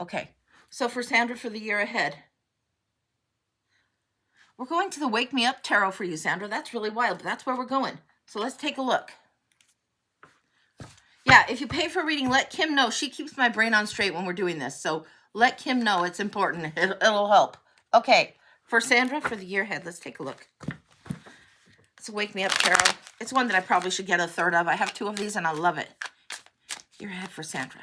Okay, so for Sandra, for the year ahead, we're going to the Wake Me Up Tarot for you, Sandra. That's really wild, but that's where we're going. So let's take a look. Yeah, if you pay for reading, let Kim know. She keeps my brain on straight when we're doing this. So let Kim know it's important. It'll help. Okay, for Sandra, for the year ahead, let's take a look. It's a Wake Me Up Tarot. It's one that I probably should get a third of. I have 2 of these and I love it. Year ahead for Sandra.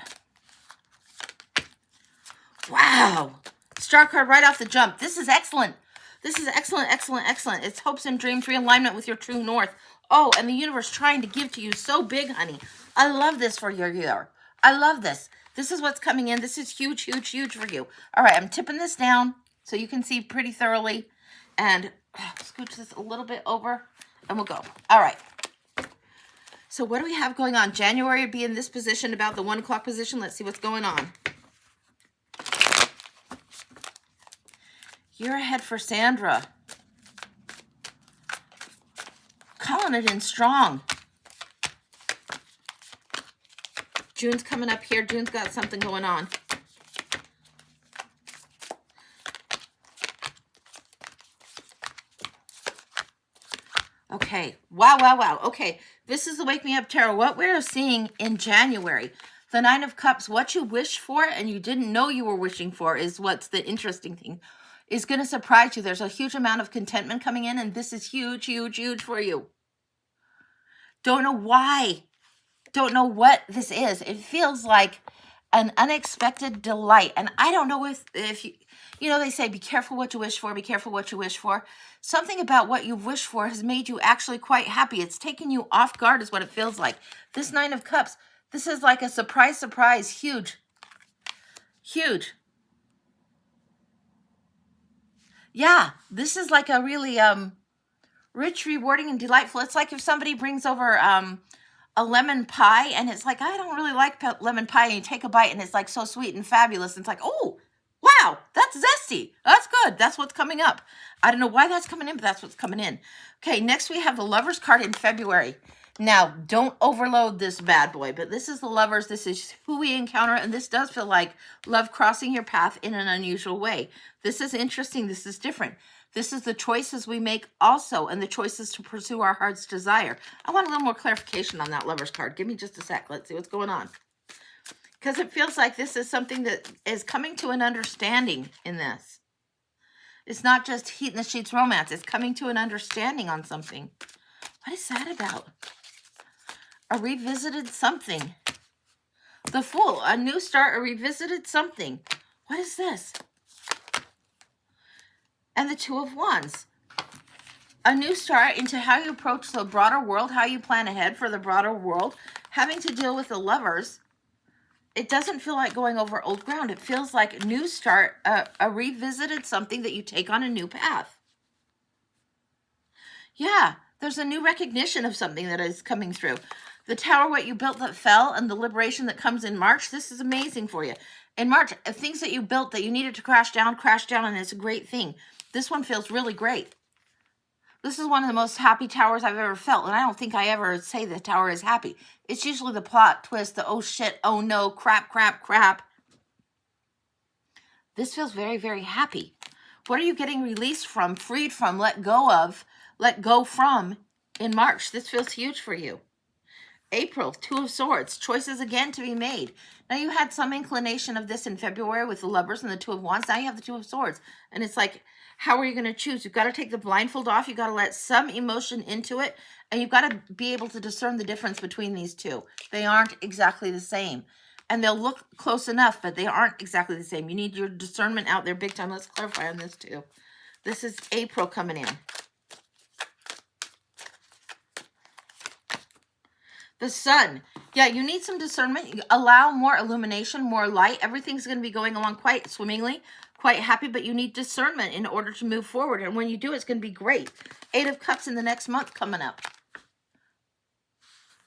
Wow. Star card right off the jump. This is excellent. This is excellent, excellent, excellent. It's hopes and dreams, realignment with your true north. Oh, and the universe trying to give to you so big, honey. I love this for your year. I love this. This is what's coming in. This is huge, huge, huge for you. All right, I'm tipping this down so you can see pretty thoroughly. And scooch this a little bit over and we'll go. All right. So what do we have going on? January would be in this position, about the 1 o'clock position. Let's see what's going on. Year ahead for Sandra. Calling it in strong. June's coming up here. June's got something going on. Okay. Wow, wow, wow. Okay. This is the Wake Me Up Tarot. What we're seeing in January. The 9 of Cups. What you wish for and you didn't know you were wishing for is what's the interesting thing. Is going to surprise you. There's a huge amount of contentment coming in, and this is huge, huge, huge for you. Don't know why. Don't know what this is. It feels like an unexpected delight. And I don't know if you know, they say, be careful what you wish for, be careful what you wish for. Something about what you've wished for has made you actually quite happy. It's taken you off guard is what it feels like. This 9 of Cups, this is like a surprise, surprise, huge, huge. Yeah, this is like a really rich, rewarding, and delightful. It's like if somebody brings over a lemon pie and it's like, I don't really like lemon pie, and you take a bite and it's like so sweet and fabulous. And it's like, oh, wow, that's zesty. That's good. That's what's coming up. I don't know why that's coming in, but that's what's coming in. Okay, next we have the Lovers card in February. Now, don't overload this bad boy, but this is the Lovers. This is who we encounter, and this does feel like love crossing your path in an unusual way. This is interesting. This is different. This is the choices we make also, and the choices to pursue our heart's desire. I want a little more clarification on that Lovers card. Give me just a sec. Let's see what's going on. Because it feels like this is something that is coming to an understanding in this. It's not just heat in the sheets romance. It's coming to an understanding on something. What is that about? A revisited something. The Fool, a new start, a revisited something. What is this? And the 2 of Wands. A new start into how you approach the broader world, how you plan ahead for the broader world, having to deal with the Lovers. It doesn't feel like going over old ground. It feels like a new start, a revisited something that you take on a new path. Yeah, there's a new recognition of something that is coming through. The Tower, what you built that fell, and the liberation that comes in March. This is amazing for you. In March, things that you built that you needed to crash down, and it's a great thing. This one feels really great. This is one of the most happy towers I've ever felt, and I don't think I ever say the tower is happy. It's usually the plot twist, the oh shit, oh no, crap, crap, crap. This feels very, very happy. What are you getting released from, freed from, let go from in March? This feels huge for you. April, 2 of Swords, choices again to be made. Now you had some inclination of this in February with the Lovers and the 2 of Wands. Now you have the 2 of Swords. And it's like, how are you going to choose? You've got to take the blindfold off. You've got to let some emotion into it. And you've got to be able to discern the difference between these two. They aren't exactly the same. And they'll look close enough, but they aren't exactly the same. You need your discernment out there big time. Let's clarify on this too. This is April coming in. The Sun. Yeah, you need some discernment. You allow more illumination, more light. Everything's going to be going along quite swimmingly, quite happy, but you need discernment in order to move forward. And when you do, it's going to be great. 8 of Cups in the next month coming up.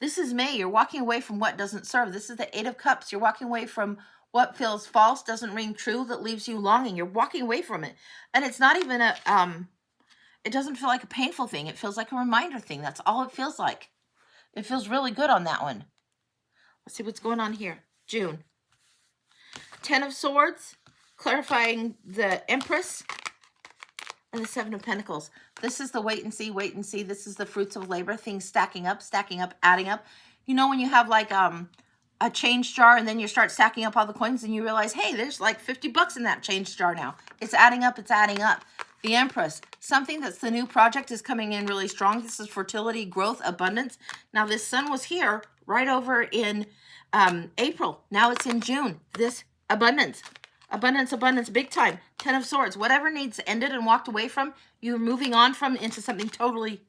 This is May. You're walking away from what doesn't serve. This is the 8 of Cups. You're walking away from what feels false, doesn't ring true, that leaves you longing. You're walking away from it. And it's not even a, it doesn't feel like a painful thing. It feels like a reminder thing. That's all it feels like. It feels really good on that one. Let's see what's going on here. June. Ten of Swords, clarifying the Empress, and the Seven of Pentacles. This is the wait and see, wait and see. This is the fruits of labor, things stacking up, adding up. You know when you have like a change jar and then you start stacking up all the coins and you realize, hey, there's like 50 bucks in that change jar now. It's adding up, it's adding up. The Empress, something that's the new project is coming in really strong. This is fertility, growth, abundance. Now this sun was here right over in April. Now it's in June. This abundance, big time. Ten of Swords, whatever needs ended and walked away from, you're moving on from into something totally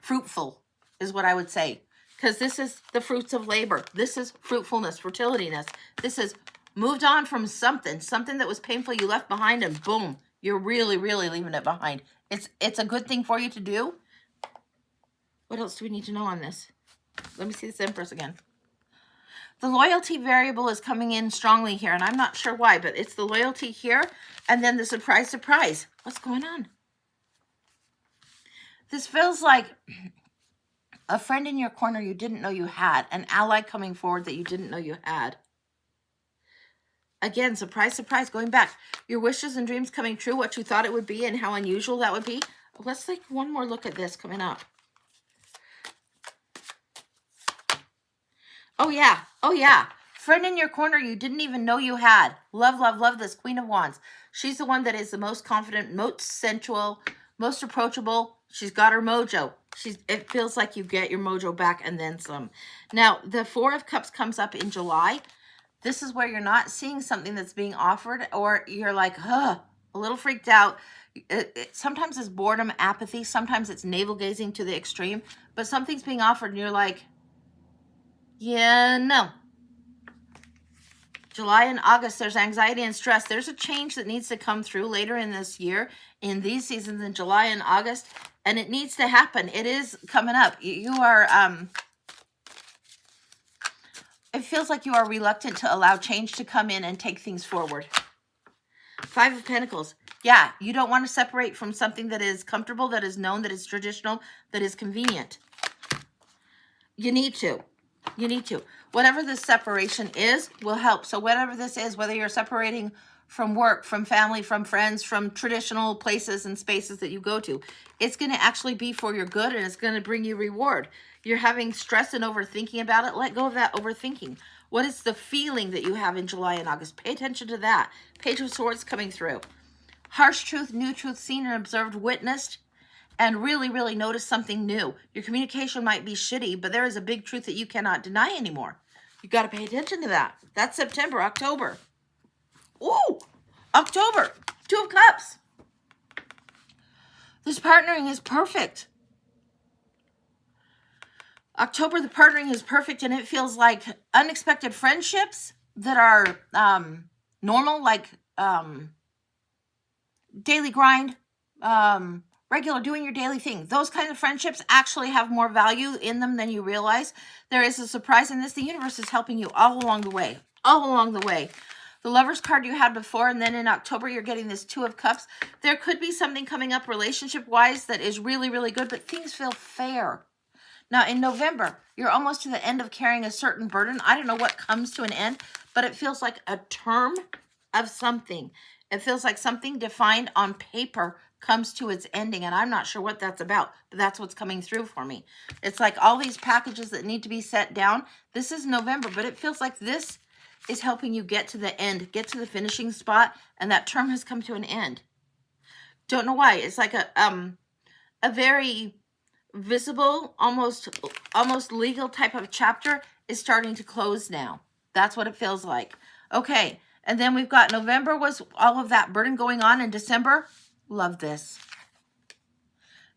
fruitful is what I would say. Because this is the fruits of labor. This is fruitfulness, fertilityness. This is moved on from something that was painful you left behind, and boom, you're really, really leaving it behind. It's a good thing for you to do. What else do we need to know on this? Let me see this Empress again. The loyalty variable is coming in strongly here, and I'm not sure why, but it's the loyalty here, and then the surprise. What's going on? This feels like a friend in your corner you didn't know you had, an ally coming forward that you didn't know you had. Again, surprise, going back. Your wishes and dreams coming true, what you thought it would be and how unusual that would be. Let's take one more look at this coming up. Oh yeah. Friend in your corner you didn't even know you had. Love this Queen of Wands. She's the one that is the most confident, most sensual, most approachable. She's got her mojo. It feels like you get your mojo back and then some. Now, the Four of Cups comes up in July. This is where you're not seeing something that's being offered, or you're like, a little freaked out. Sometimes it's boredom, apathy. Sometimes it's navel gazing to the extreme. But something's being offered and you're like, yeah, no. July and August, there's anxiety and stress. There's a change that needs to come through later in this year, in these seasons in July and August, and it needs to happen. It is coming up. You are, it feels like you are reluctant to allow change to come in and take things forward. Five of Pentacles. Yeah, you don't want to separate from something that is comfortable, that is known, that is traditional, that is convenient. You need to. Whatever this separation is will help. So whatever this is, whether you're separating from work, from family, from friends, from traditional places and spaces that you go to, it's going to actually be for your good, and it's going to bring you reward. You're having stress and overthinking about it. Let go of that overthinking. What is the feeling that you have in July and August? Pay attention to that. Page of Swords coming through. Harsh truth, new truth, seen and observed, witnessed, and really, really notice something new. Your communication might be shitty, but there is a big truth that you cannot deny anymore. You got to pay attention to that. That's September, October. Ooh, October, Two of Cups. This partnering is perfect. October, the partnering is perfect, and it feels like unexpected friendships that are normal, like daily grind, regular, doing your daily thing. Those kinds of friendships actually have more value in them than you realize. There is a surprise in this. The universe is helping you all along the way. The Lover's card you had before, and then in October, you're getting this Two of Cups. There could be something coming up relationship-wise that is really, really good, but things feel fair. Now, in November, you're almost to the end of carrying a certain burden. I don't know what comes to an end, but it feels like a term of something. It feels like something defined on paper comes to its ending, and I'm not sure what that's about, but that's what's coming through for me. It's like all these packages that need to be set down. This is November, but it feels like this is helping you get to the end, get to the finishing spot, and that term has come to an end. Don't know why. It's like a very visible, almost legal type of chapter is starting to close now. That's what it feels like. Okay, and then we've got November was all of that burden going on, in December. Love this.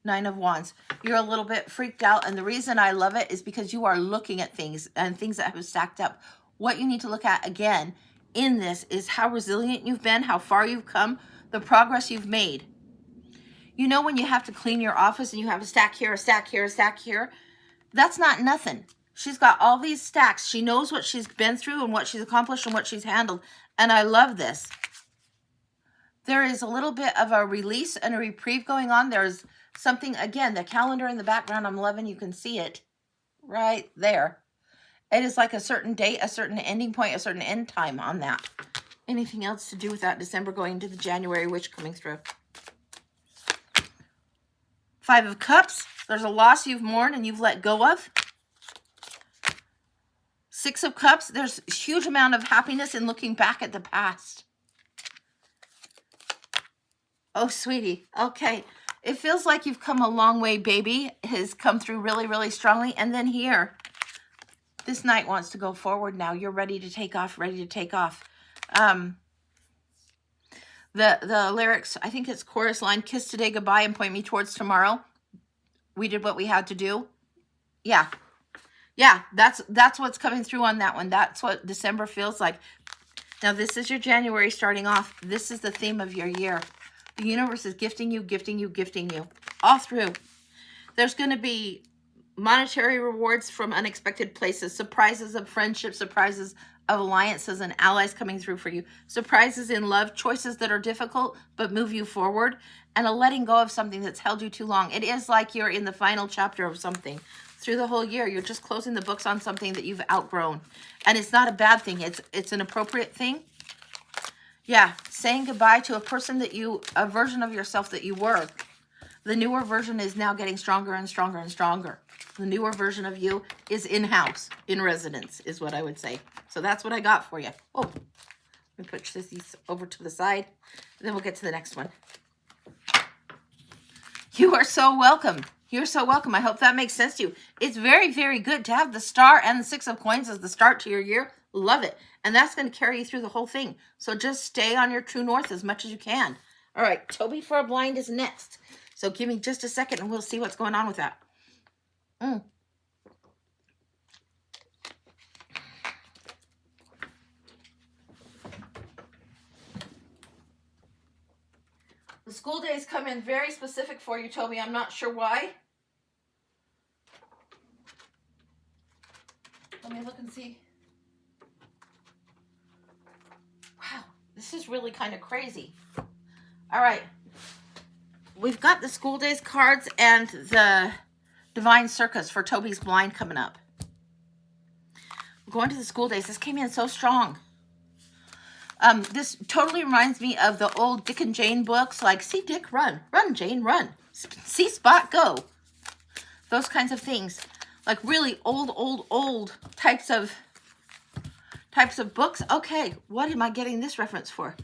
Nine of Wands. You're a little bit freaked out, and the reason I love it is because you are looking at things and things that have stacked up. What you need to look at again in this is how resilient you've been, how far you've come, the progress you've made. You know when you have to clean your office and you have a stack here, a stack here, a stack here? That's not nothing. She's got all these stacks. She knows what she's been through and what she's accomplished and what she's handled. And I love this. There is a little bit of a release and a reprieve going on. There's something, again, the calendar in the background, I'm loving, you can see it right there. It is like a certain date, a certain ending point, a certain end time on that. Anything else to do with that December going into the January wish coming through? Five of Cups. There's a loss you've mourned and you've let go of. Six of Cups. There's a huge amount of happiness in looking back at the past. Oh, sweetie. Okay. It feels like you've come a long way, baby. Has come through really, really strongly. And then here, this Knight wants to go forward now. You're ready to take off, ready to take off. The lyrics, I think it's chorus line, kiss today goodbye and point me towards tomorrow. We did what we had to do. Yeah. Yeah, that's what's coming through on that one. That's what December feels like. Now, this is your January starting off. This is the theme of your year. The universe is gifting you, gifting you, gifting you. All through. There's going to be monetary rewards from unexpected places. Surprises of friendship, surprises of alliances and allies coming through for you. Surprises in love, choices that are difficult but move you forward. And a letting go of something that's held you too long. It is like you're in the final chapter of something. Through the whole year, you're just closing the books on something that you've outgrown. And it's not a bad thing. It's an appropriate thing. Yeah, saying goodbye to a person that a version of yourself that you were. The newer version is now getting stronger and stronger and stronger. The newer version of you is in-house, in residence, is what I would say. So that's what I got for you. Oh, let me put these over to the side, and then we'll get to the next one. You are so welcome. You're so welcome. I hope that makes sense to you. It's very, very good to have the Star and the Six of Coins as the start to your year. Love it. And that's going to carry you through the whole thing. So just stay on your true north as much as you can. All right, Toby for a blind is next. So give me just a second and we'll see what's going on with that. The school days come in very specific for you, Toby. I'm not sure why. Let me look and see. Wow, this is really kind of crazy. All right. We've got the school days cards and the Divine Circus for Toby's blind coming up. We're going to the school days. This came in so strong. This totally reminds me of the old Dick and Jane books, like See Dick Run, Run Jane Run, See Spot Go. Those kinds of things. Like really old types of books. Okay, what am I getting this reference for?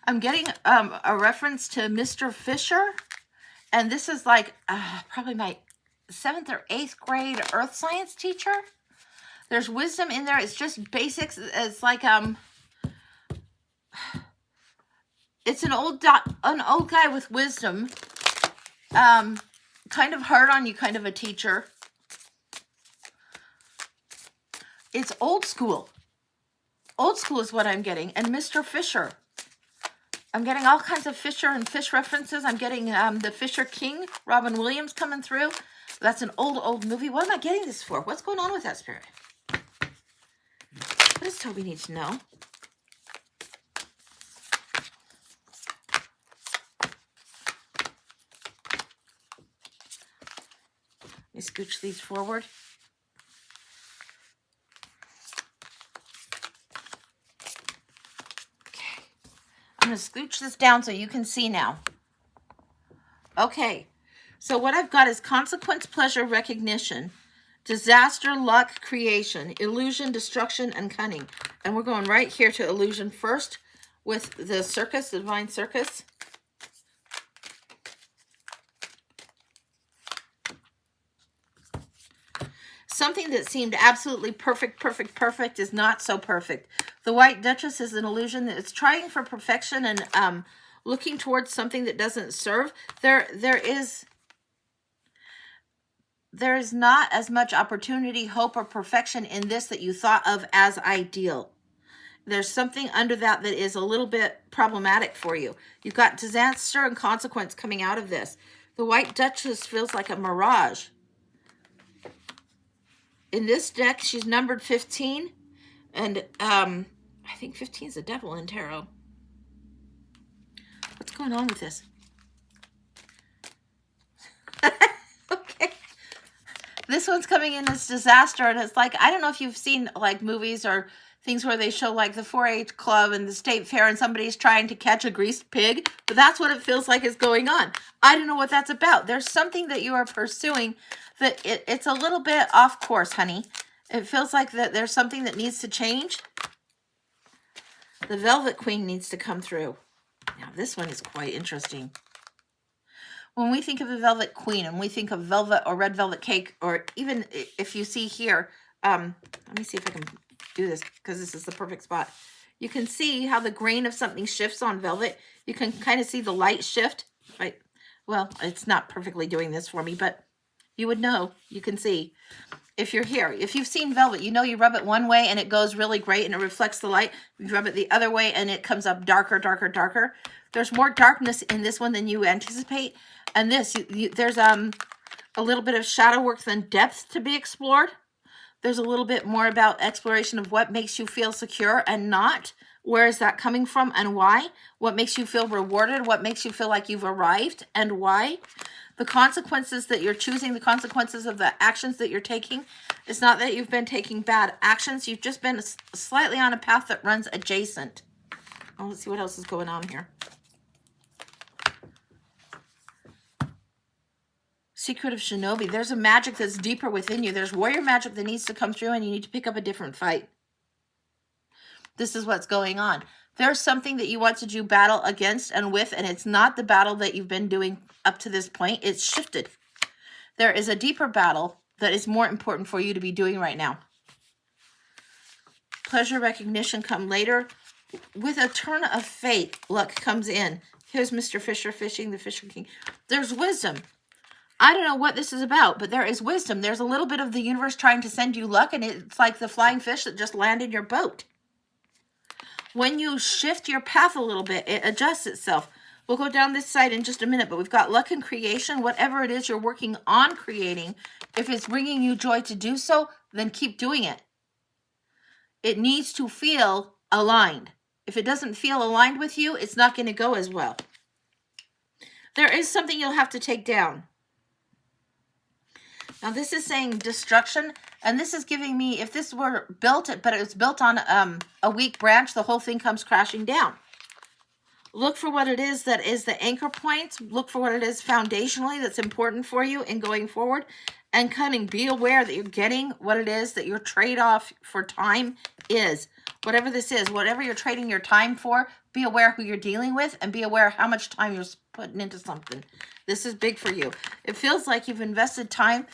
I'm getting a reference to Mr. Fisher. And this is like probably my 7th or 8th grade earth science teacher. There's wisdom in there. It's just basics. It's like it's an old guy with wisdom. Kind of hard on you, kind of a teacher. It's old school. Old school is what I'm getting. And Mr. Fisher. I'm getting all kinds of Fisher and fish references. I'm getting the Fisher King, Robin Williams coming through. That's an old movie. What am I getting this for? What's going on with that, Spirit? What does Toby need to know? Let me scooch these forward. I'm going to scooch this down so you can see now. Okay, so what I've got is consequence, pleasure, recognition, disaster, luck, creation, illusion, destruction, and cunning. And we're going right here to illusion first with the circus, the Divine Circus. Something that seemed absolutely perfect is not so perfect. The White Duchess is an illusion that it's trying for perfection and looking towards something that doesn't serve. There is not as much opportunity, hope, or perfection in this that you thought of as ideal. There's something under that is a little bit problematic for you. You've got disaster and consequence coming out of this. The White Duchess feels like a mirage. In this deck, she's numbered 15, and I think 15 is the devil in tarot. What's going on with this? Okay. This one's coming in as disaster, and it's like, I don't know if you've seen like movies or things where they show like the 4-H club and the state fair and somebody's trying to catch a greased pig, but that's what it feels like is going on. I don't know what that's about. There's something that you are pursuing that it's a little bit off course, honey. It feels like that there's something that needs to change. The Velvet Queen needs to come through. Now, this one is quite interesting. When we think of the Velvet Queen and we think of velvet or red velvet cake, or even if you see here, let me see if I can do this because this is the perfect spot. You can see how the grain of something shifts on velvet. You can kind of see the light shift. Right? Well, it's not perfectly doing this for me, but you would know. You can see. If you're here, if you've seen velvet, you know you rub it one way and it goes really great and it reflects the light. You rub it the other way and it comes up darker, darker, darker. There's more darkness in this one than you anticipate. And this, there's a little bit of shadow work than depth to be explored. There's a little bit more about exploration of what makes you feel secure and not. Where is that coming from and why? What makes you feel rewarded? What makes you feel like you've arrived and why? The consequences that you're choosing, the consequences of the actions that you're taking, it's not that you've been taking bad actions. You've just been slightly on a path that runs adjacent. Oh, let's see what else is going on here. Secret of Shinobi. There's a magic that's deeper within you. There's warrior magic that needs to come through and you need to pick up a different fight. This is what's going on. There's something that you want to do battle against and with, and it's not the battle that you've been doing up to this point. It's shifted. There is a deeper battle that is more important for you to be doing right now. Pleasure recognition come later. With a turn of fate, luck comes in. Here's Mr. Fisher fishing, the Fisher King. There's wisdom. I don't know what this is about, but there is wisdom. There's a little bit of the universe trying to send you luck, and it's like the flying fish that just landed your boat. When you shift your path a little bit, it adjusts itself. We'll go down this side in just a minute, but we've got luck and creation. Whatever it is you're working on creating, if it's bringing you joy to do so, then keep doing it. It needs to feel aligned. If it doesn't feel aligned with you, it's not going to go as well. There is something you'll have to take down. Now this is saying destruction, and this is giving me, if this were built, but it was built on a weak branch, the whole thing comes crashing down. Look for what it is that is the anchor points. Look for what it is foundationally that's important for you in going forward. And cunning, be aware that you're getting what it is that your trade-off for time is. Whatever this is, whatever you're trading your time for, be aware who you're dealing with and be aware how much time you're putting into something. This is big for you. It feels like you've invested time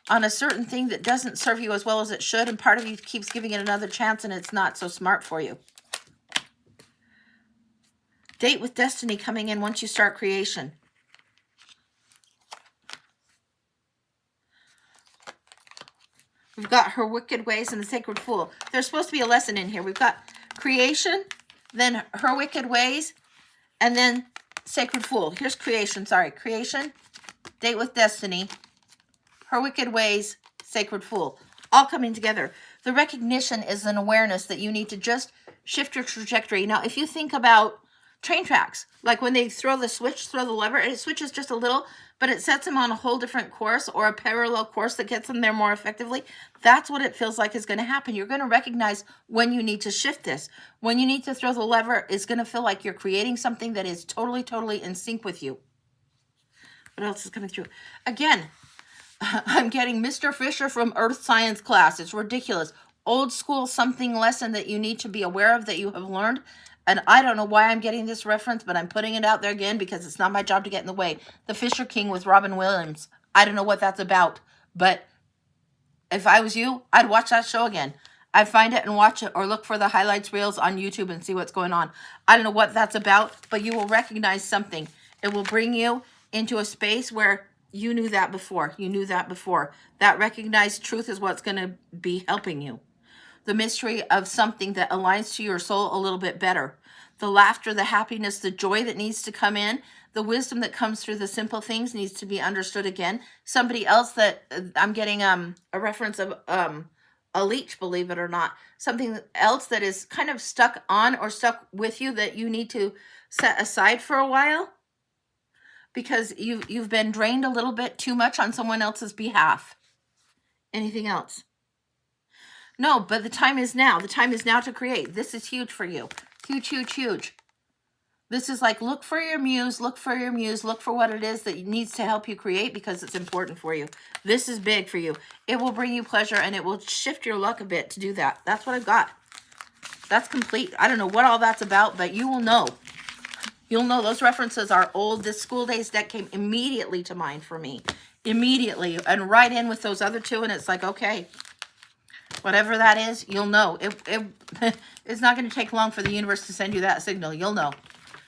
on a certain thing that doesn't serve you as well as it should, and part of you keeps giving it another chance, and it's not so smart for you. Date with destiny coming in once you start creation. We've got her wicked ways and the sacred fool. There's supposed to be a lesson in here. We've got creation, then her wicked ways, and then sacred fool. Here's creation, sorry. Creation, date with destiny, her wicked ways, sacred fool. All coming together. The recognition is an awareness that you need to just shift your trajectory. Now, if you think about train tracks, like when they throw the switch, throw the lever, and it switches just a little, but it sets them on a whole different course or a parallel course that gets them there more effectively. That's what it feels like is going to happen. You're going to recognize when you need to shift this. When you need to throw the lever, it's going to feel like you're creating something that is totally, totally in sync with you. What else is coming through? Again, I'm getting Mr. Fisher from Earth Science class. It's ridiculous. Old school something lesson that you need to be aware of that you have learned. And I don't know why I'm getting this reference, but I'm putting it out there again because it's not my job to get in the way. The Fisher King with Robin Williams. I don't know what that's about, but if I was you, I'd watch that show again. I'd find it and watch it or look for the highlights reels on YouTube and see what's going on. I don't know what that's about, but you will recognize something. It will bring you into a space where you knew that before. You knew that before. That recognized truth is what's going to be helping you. The mystery of something that aligns to your soul a little bit better. The laughter, the happiness, the joy that needs to come in. The wisdom that comes through the simple things needs to be understood again. Somebody else that I'm getting a reference of a leech, believe it or not. Something else that is kind of stuck on or stuck with you that you need to set aside for a while. Because you've been drained a little bit too much on someone else's behalf. Anything else? No, but the time is now. The time is now to create. This is huge for you. Huge, huge, huge. This is like, look for your muse, look for your muse, look for what it is that needs to help you create because it's important for you. This is big for you. It will bring you pleasure and it will shift your luck a bit to do that. That's what I've got. That's complete. I don't know what all that's about, but you will know. You'll know those references are old. This School Days deck came immediately to mind for me. Immediately. And right in with those other two. And it's like, okay, whatever that is, you'll know. It's not going to take long for the universe to send you that signal. You'll know.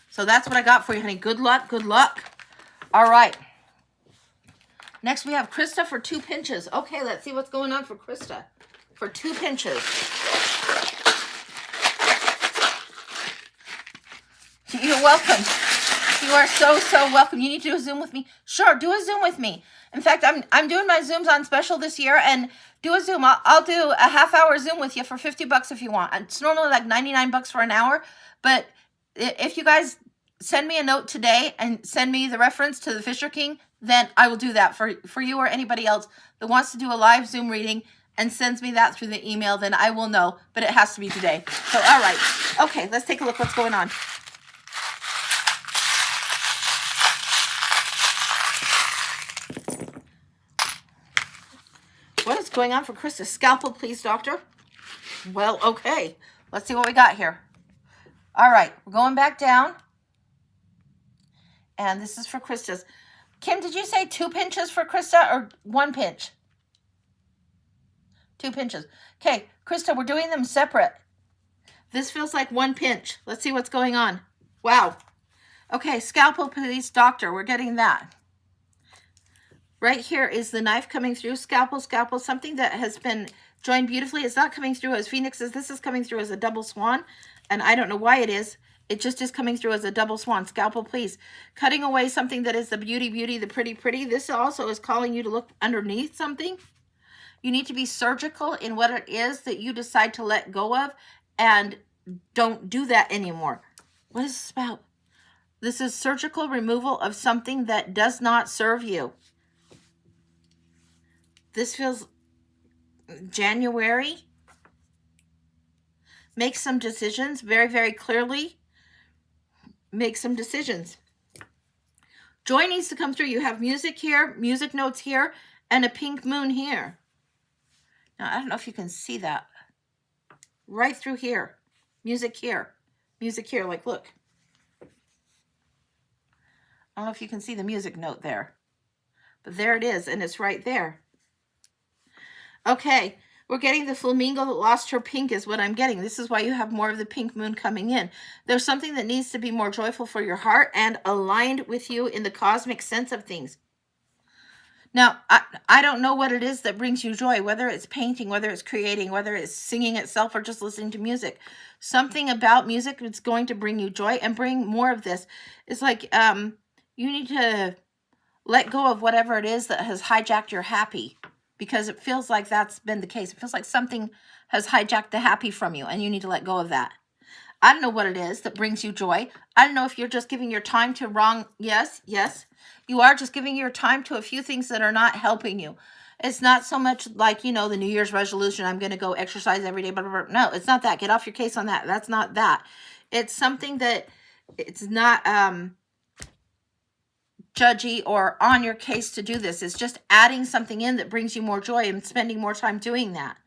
So that's what I got for you, honey. Good luck. Good luck. All right. Next, we have Krista for 2 pinches. Okay, let's see what's going on for Krista for 2 pinches. You're welcome. You are so, so welcome. You need to do a Zoom with me? Sure, do a Zoom with me. In fact, I'm doing my Zooms on special this year, and do a Zoom. I'll do a half-hour Zoom with you for $50 if you want. It's normally like $99 for an hour, but if you guys send me a note today and send me the reference to the Fisher King, then I will do that for you or anybody else that wants to do a live Zoom reading and sends me that through the email, then I will know, but it has to be today. So, all right. Okay, let's take a look what's going on. What is going on for Krista? Scalpel, please, doctor. Well, okay. Let's see what we got here. All right, we're going back down. And this is for Krista's. Kim, did you say 2 pinches for Krista or 1 pinch? 2 pinches. Okay, Krista, we're doing them separate. This feels like 1 pinch. Let's see what's going on. Wow. Okay, scalpel, please, doctor. We're getting that. Right here is the knife coming through. Scalpel, scalpel, something that has been joined beautifully. It's not coming through as phoenixes. This is coming through as a double swan. And I don't know why it is. It just is coming through as a double swan. Scalpel, please. Cutting away something that is the beauty, beauty, the pretty, pretty. This also is calling you to look underneath something. You need to be surgical in what it is that you decide to let go of. And don't do that anymore. What is this about? This is surgical removal of something that does not serve you. This feels January. Make some decisions very, very clearly. Make some decisions. Joy needs to come through. You have music here, music notes here, and a pink moon here. Now, I don't know if you can see that. Right through here. Music here. Music here. Like, look. I don't know if you can see the music note there. But there it is, and it's right there. Okay, we're getting the flamingo that lost her pink is what I'm getting. This is why you have more of the pink moon coming in. There's something that needs to be more joyful for your heart and aligned with you in the cosmic sense of things. Now, I don't know what it is that brings you joy, whether it's painting, whether it's creating, whether it's singing itself or just listening to music. Something about music that's going to bring you joy and bring more of this. It's like you need to let go of whatever it is that has hijacked your happy. Because it feels like that's been the case. It feels like something has hijacked the happy from you, and you need to let go of that. I don't know what it is that brings you joy. I don't know if you're just giving your time to wrong. Yes, you are just giving your time to a few things that are not helping you. It's not so much like, the New Year's resolution, I'm going to go exercise every day. Blah, blah, blah. No, it's not that. Get off your case on that. That's not that. It's something that it's not judgy or on your case to do this. It's just adding something in that brings you more joy and spending more time doing that.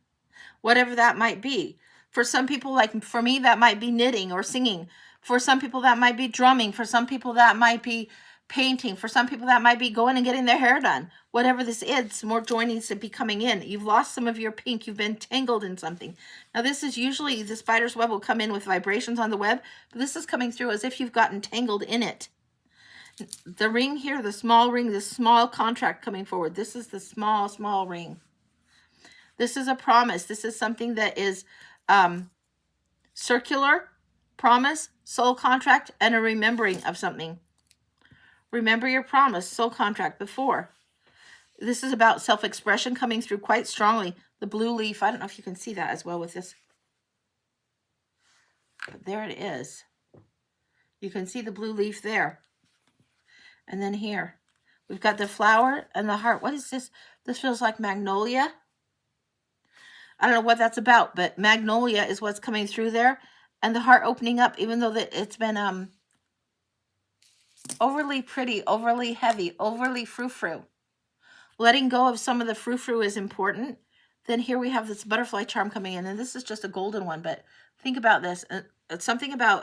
Whatever that might be. For some people, like for me, that might be knitting or singing. For some people, that might be drumming. For some people, that might be painting. For some people, that might be going and getting their hair done. Whatever this is, more joy needs to be coming in. You've lost some of your pink. You've been tangled in something. Now, this is usually, the spider's web will come in with vibrations on the web, but this is coming through as if you've gotten tangled in it. The ring here, the small ring, the small contract coming forward. This is the small, small ring. This is a promise. This is something that is circular, promise, soul contract, and a remembering of something. Remember your promise, soul contract before. This is about self-expression coming through quite strongly. The blue leaf, I don't know if you can see that as well with this. But there it is. You can see the blue leaf there. And then here, we've got the flower and the heart. What is this? This feels like magnolia. I don't know what that's about, but Magnolia is what's coming through there. And the heart opening up, even though that it's been overly pretty, overly heavy, overly frou-frou. Letting go of some of the frou-frou is important. Then here we have this butterfly charm coming in, and this is just a golden one, but think about this. It's something about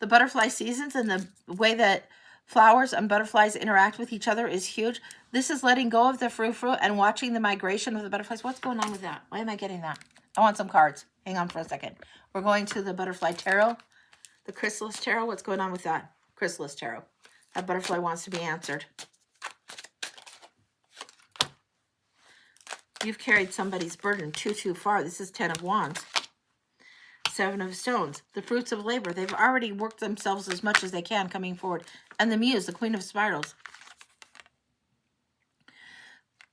the butterfly seasons and the way that flowers and butterflies interact with each other is huge. This is letting go of the frou-frou and watching the migration of the butterflies. What's going on with that? Why am I getting that? I want some cards. Hang on for a second. We're going to the Butterfly Tarot, the Chrysalis Tarot. What's going on with that? Chrysalis Tarot. That butterfly wants to be answered. You've carried somebody's burden too far. This is 10 of Wands. 7 of Stones. The fruits of labor. They've already worked themselves as much as they can coming forward. And the Muse, the Queen of Spirals.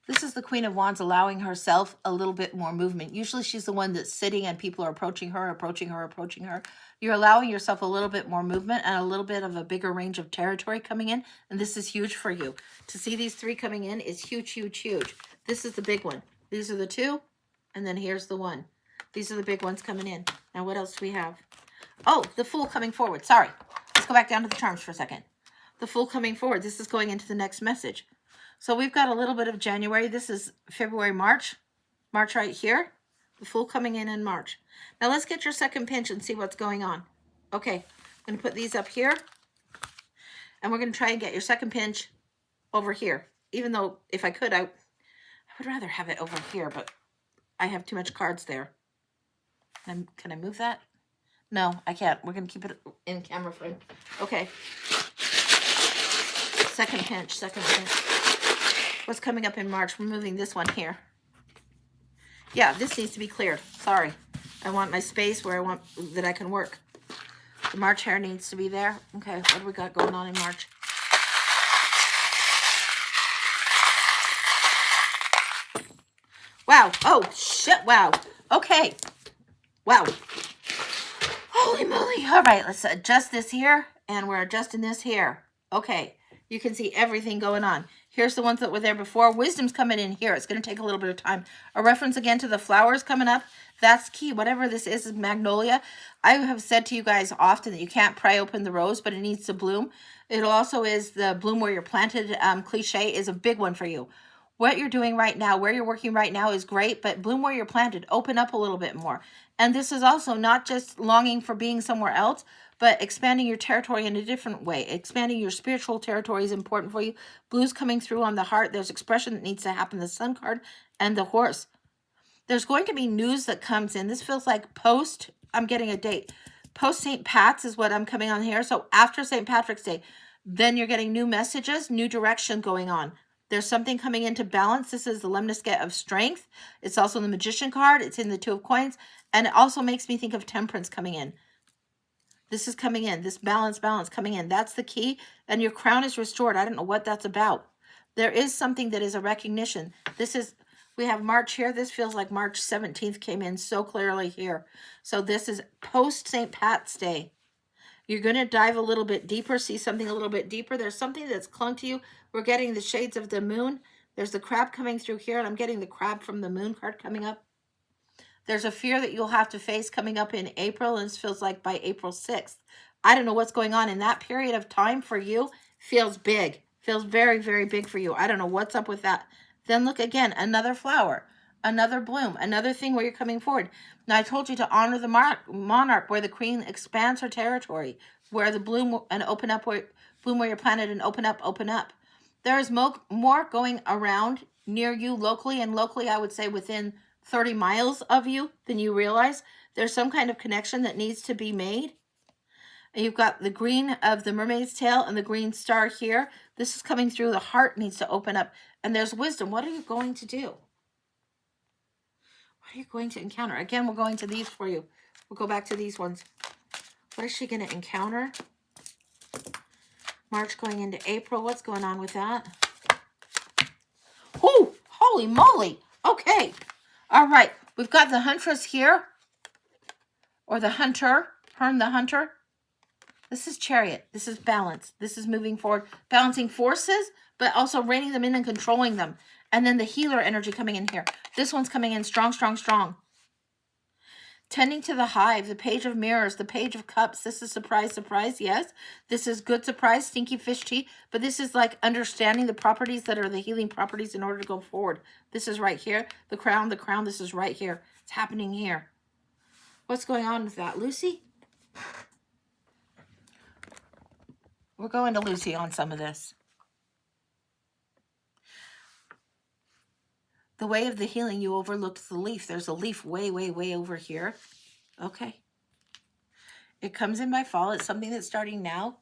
This is the Queen of Wands allowing herself a little bit more movement. Usually she's the one that's sitting and people are approaching her, approaching her, approaching her. You're allowing yourself a little bit more movement and a little bit of a bigger range of territory coming in. And this is huge for you. To see these 3 coming in is huge, huge, huge. This is the big one. These are the 2. And then here's the 1. These are the big ones coming in. Now what else do we have? Oh, the Fool coming forward. Sorry. Let's go back down to the charms for a second. The Fool coming forward. This is going into the next message. So we've got a little bit of January. This is February, March. March right here. The Fool coming in March. Now let's get your second pinch and see what's going on. Okay. I'm going to put these up here. And we're going to try and get your second pinch over here. Even though if I could, I would rather have it over here. But I have too much cards there. Can I move that? No, I can't. We're going to keep it in camera frame. Okay. Second pinch. Second pinch. What's coming up in March? We're moving this one here. Yeah, this needs to be cleared. Sorry. I want my space where I want that I can work. The March hair needs to be there. Okay, what do we got going on in March? Wow. Oh, shit. Wow. Okay. Wow. Holy moly. All right, let's adjust this here. And we're adjusting this here. Okay. You can see everything going on. Here's the ones that were there before. Wisdom's coming in here. It's going to take a little bit of time. A reference again to the flowers coming up. That's key. Whatever this is magnolia. I have said to you guys often that you can't pry open the rose, but it needs to bloom. It also is the bloom where you're planted cliche is a big one for you. What you're doing right now, where you're working right now is great, but bloom where you're planted. Open up a little bit more. And this is also not just longing for being somewhere else, but expanding your territory in a different way. Expanding your spiritual territory is important for you. Blue's coming through on the heart. There's expression that needs to happen. The Sun card and the Horse. There's going to be news that comes in. This feels like post, I'm getting a date. Post St. Pat's is what I'm coming on here. So after St. Patrick's Day, then you're getting new messages, new direction going on. There's something coming into balance. This is the Lemniscate of Strength. It's also the Magician card. It's in the 2 of Coins. And it also makes me think of Temperance coming in. This is coming in. This balance coming in. That's the key. And your crown is restored. I don't know what that's about. There is something that is a recognition. This is, we have March here. This feels like March 17th came in so clearly here. So this is post St. Pat's Day. You're going to dive a little bit deeper, see something a little bit deeper. There's something that's clung to you. We're getting the shades of the moon. There's the crab coming through here, and I'm getting the crab from the moon card coming up. There's a fear that you'll have to face coming up in April, and this feels like by April 6th. I don't know what's going on in that period of time for you. Feels big. Feels very, very big for you. I don't know what's up with that. Then look again, another flower, another bloom, another thing where you're coming forward. Now, I told you to honor the monarch where the queen expands her territory, where the bloom and open up, where bloom where you're planted and open up, open up. There is more going around near you locally, and locally I would say within 30 miles of you than you realize. There's some kind of connection that needs to be made. And you've got the green of the mermaid's tail and the green star here. This is coming through. The heart needs to open up. And there's wisdom. What are you going to do? What are you going to encounter? Again, we're going to these for you. We'll go back to these ones. What is she going to encounter? March going into April. What's going on with that? Oh, holy moly. Okay. All right. We've got the Huntress here. Or the Hunter. Hern the Hunter. This is Chariot. This is balance. This is moving forward. Balancing forces, but also reining them in and controlling them. And then the healer energy coming in here. This one's coming in strong, strong, strong. Tending to the hive, the Page of Mirrors, the Page of Cups. This is surprise, surprise. Yes, this is good surprise, stinky fish tea. But this is like understanding the properties that are the healing properties in order to go forward. This is right here. The crown, the crown. This is right here. It's happening here. What's going on with that, Lucy? We're going to Lucy on some of this. The way of the healing, you overlooked the leaf. There's a leaf way, way, way over here. Okay. It comes in by fall. It's something that's starting now.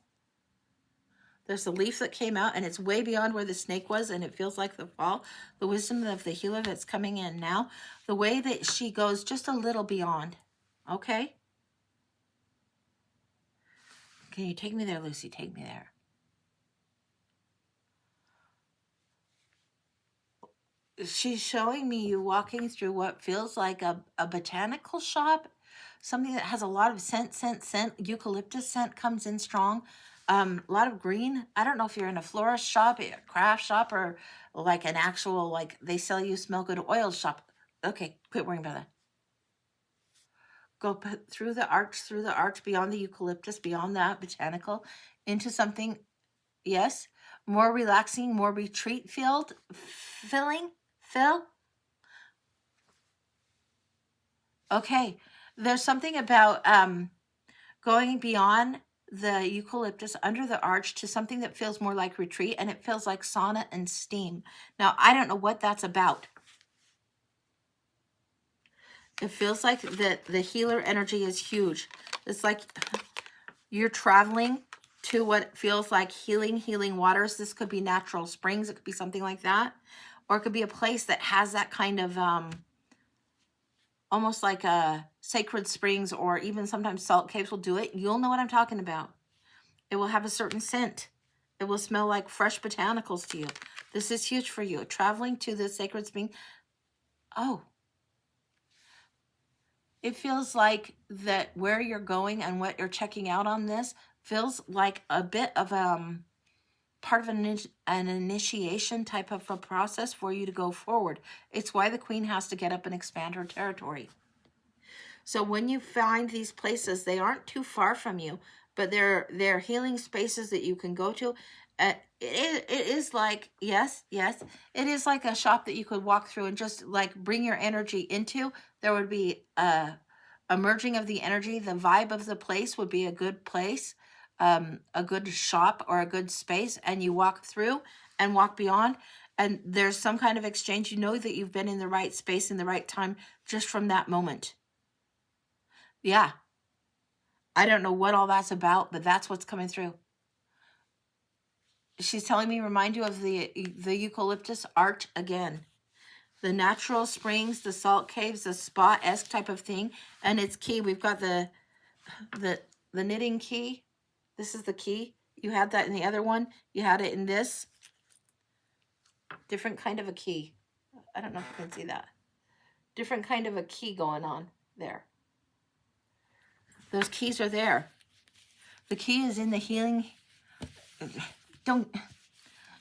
There's a leaf that came out, and it's way beyond where the snake was, and it feels like the fall. The wisdom of the healer that's coming in now. The way that she goes just a little beyond. Okay? Can you take me there, Lucy? Take me there. She's showing me you walking through what feels like a botanical shop, something that has a lot of scent. Eucalyptus scent comes in strong. A lot of green. I don't know if you're in a florist shop, a craft shop, or like an actual, like they sell you smell good oil shop. Okay, quit worrying about that. Go through the arch, beyond the eucalyptus, beyond that botanical, into something, yes, more relaxing, more retreat filling. Phil? Okay. There's something about going beyond the eucalyptus under the arch to something that feels more like retreat, and it feels like sauna and steam. Now, I don't know what that's about. It feels like that the healer energy is huge. It's like you're traveling to what feels like healing waters. This could be natural springs. It could be something like that. Or it could be a place that has that kind of, almost like a sacred springs, or even sometimes salt caves will do it. You'll know what I'm talking about. It will have a certain scent. It will smell like fresh botanicals to you. This is huge for you. Traveling to the sacred spring. Oh. It feels like that where you're going and what you're checking out on this feels like a bit of part of an initiation type of a process for you to go forward. It's why the queen has to get up and expand her territory. So when you find these places, they aren't too far from you, but they're healing spaces that you can go to. It is like, yes, it is like a shop that you could walk through and just like bring your energy into. There would be a merging of the energy. The vibe of the place would be a good place. A good shop or a good space, and you walk through and walk beyond, and there's some kind of exchange. You know that you've been in the right space in the right time just from that moment. Yeah. I don't know what all that's about, but that's what's coming through. She's telling me remind you of the eucalyptus arch again. The natural springs, the salt caves, the spa-esque type of thing, and it's key. We've got the knitting key. This is the key. You had that in the other one. You had it in this. Different kind of a key. I don't know if you can see that. Different kind of a key going on there. Those keys are there. The key is in the healing.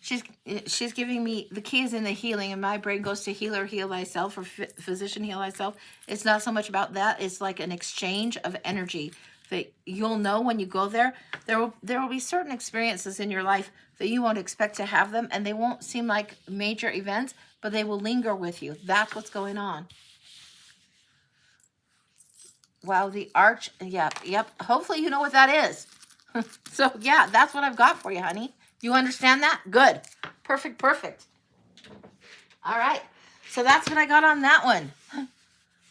She's giving me, the key is in the healing, and my brain goes to healer, heal thyself, or physician, heal thyself. It's not so much about that. It's like an exchange of energy that you'll know when you go there. There will be certain experiences in your life that you won't expect to have them, and they won't seem like major events, but they will linger with you. That's what's going on. Wow, the arch, yep. Hopefully you know what that is. So yeah, that's what I've got for you, honey. You understand that? Good. Perfect. All right. So that's what I got on that one.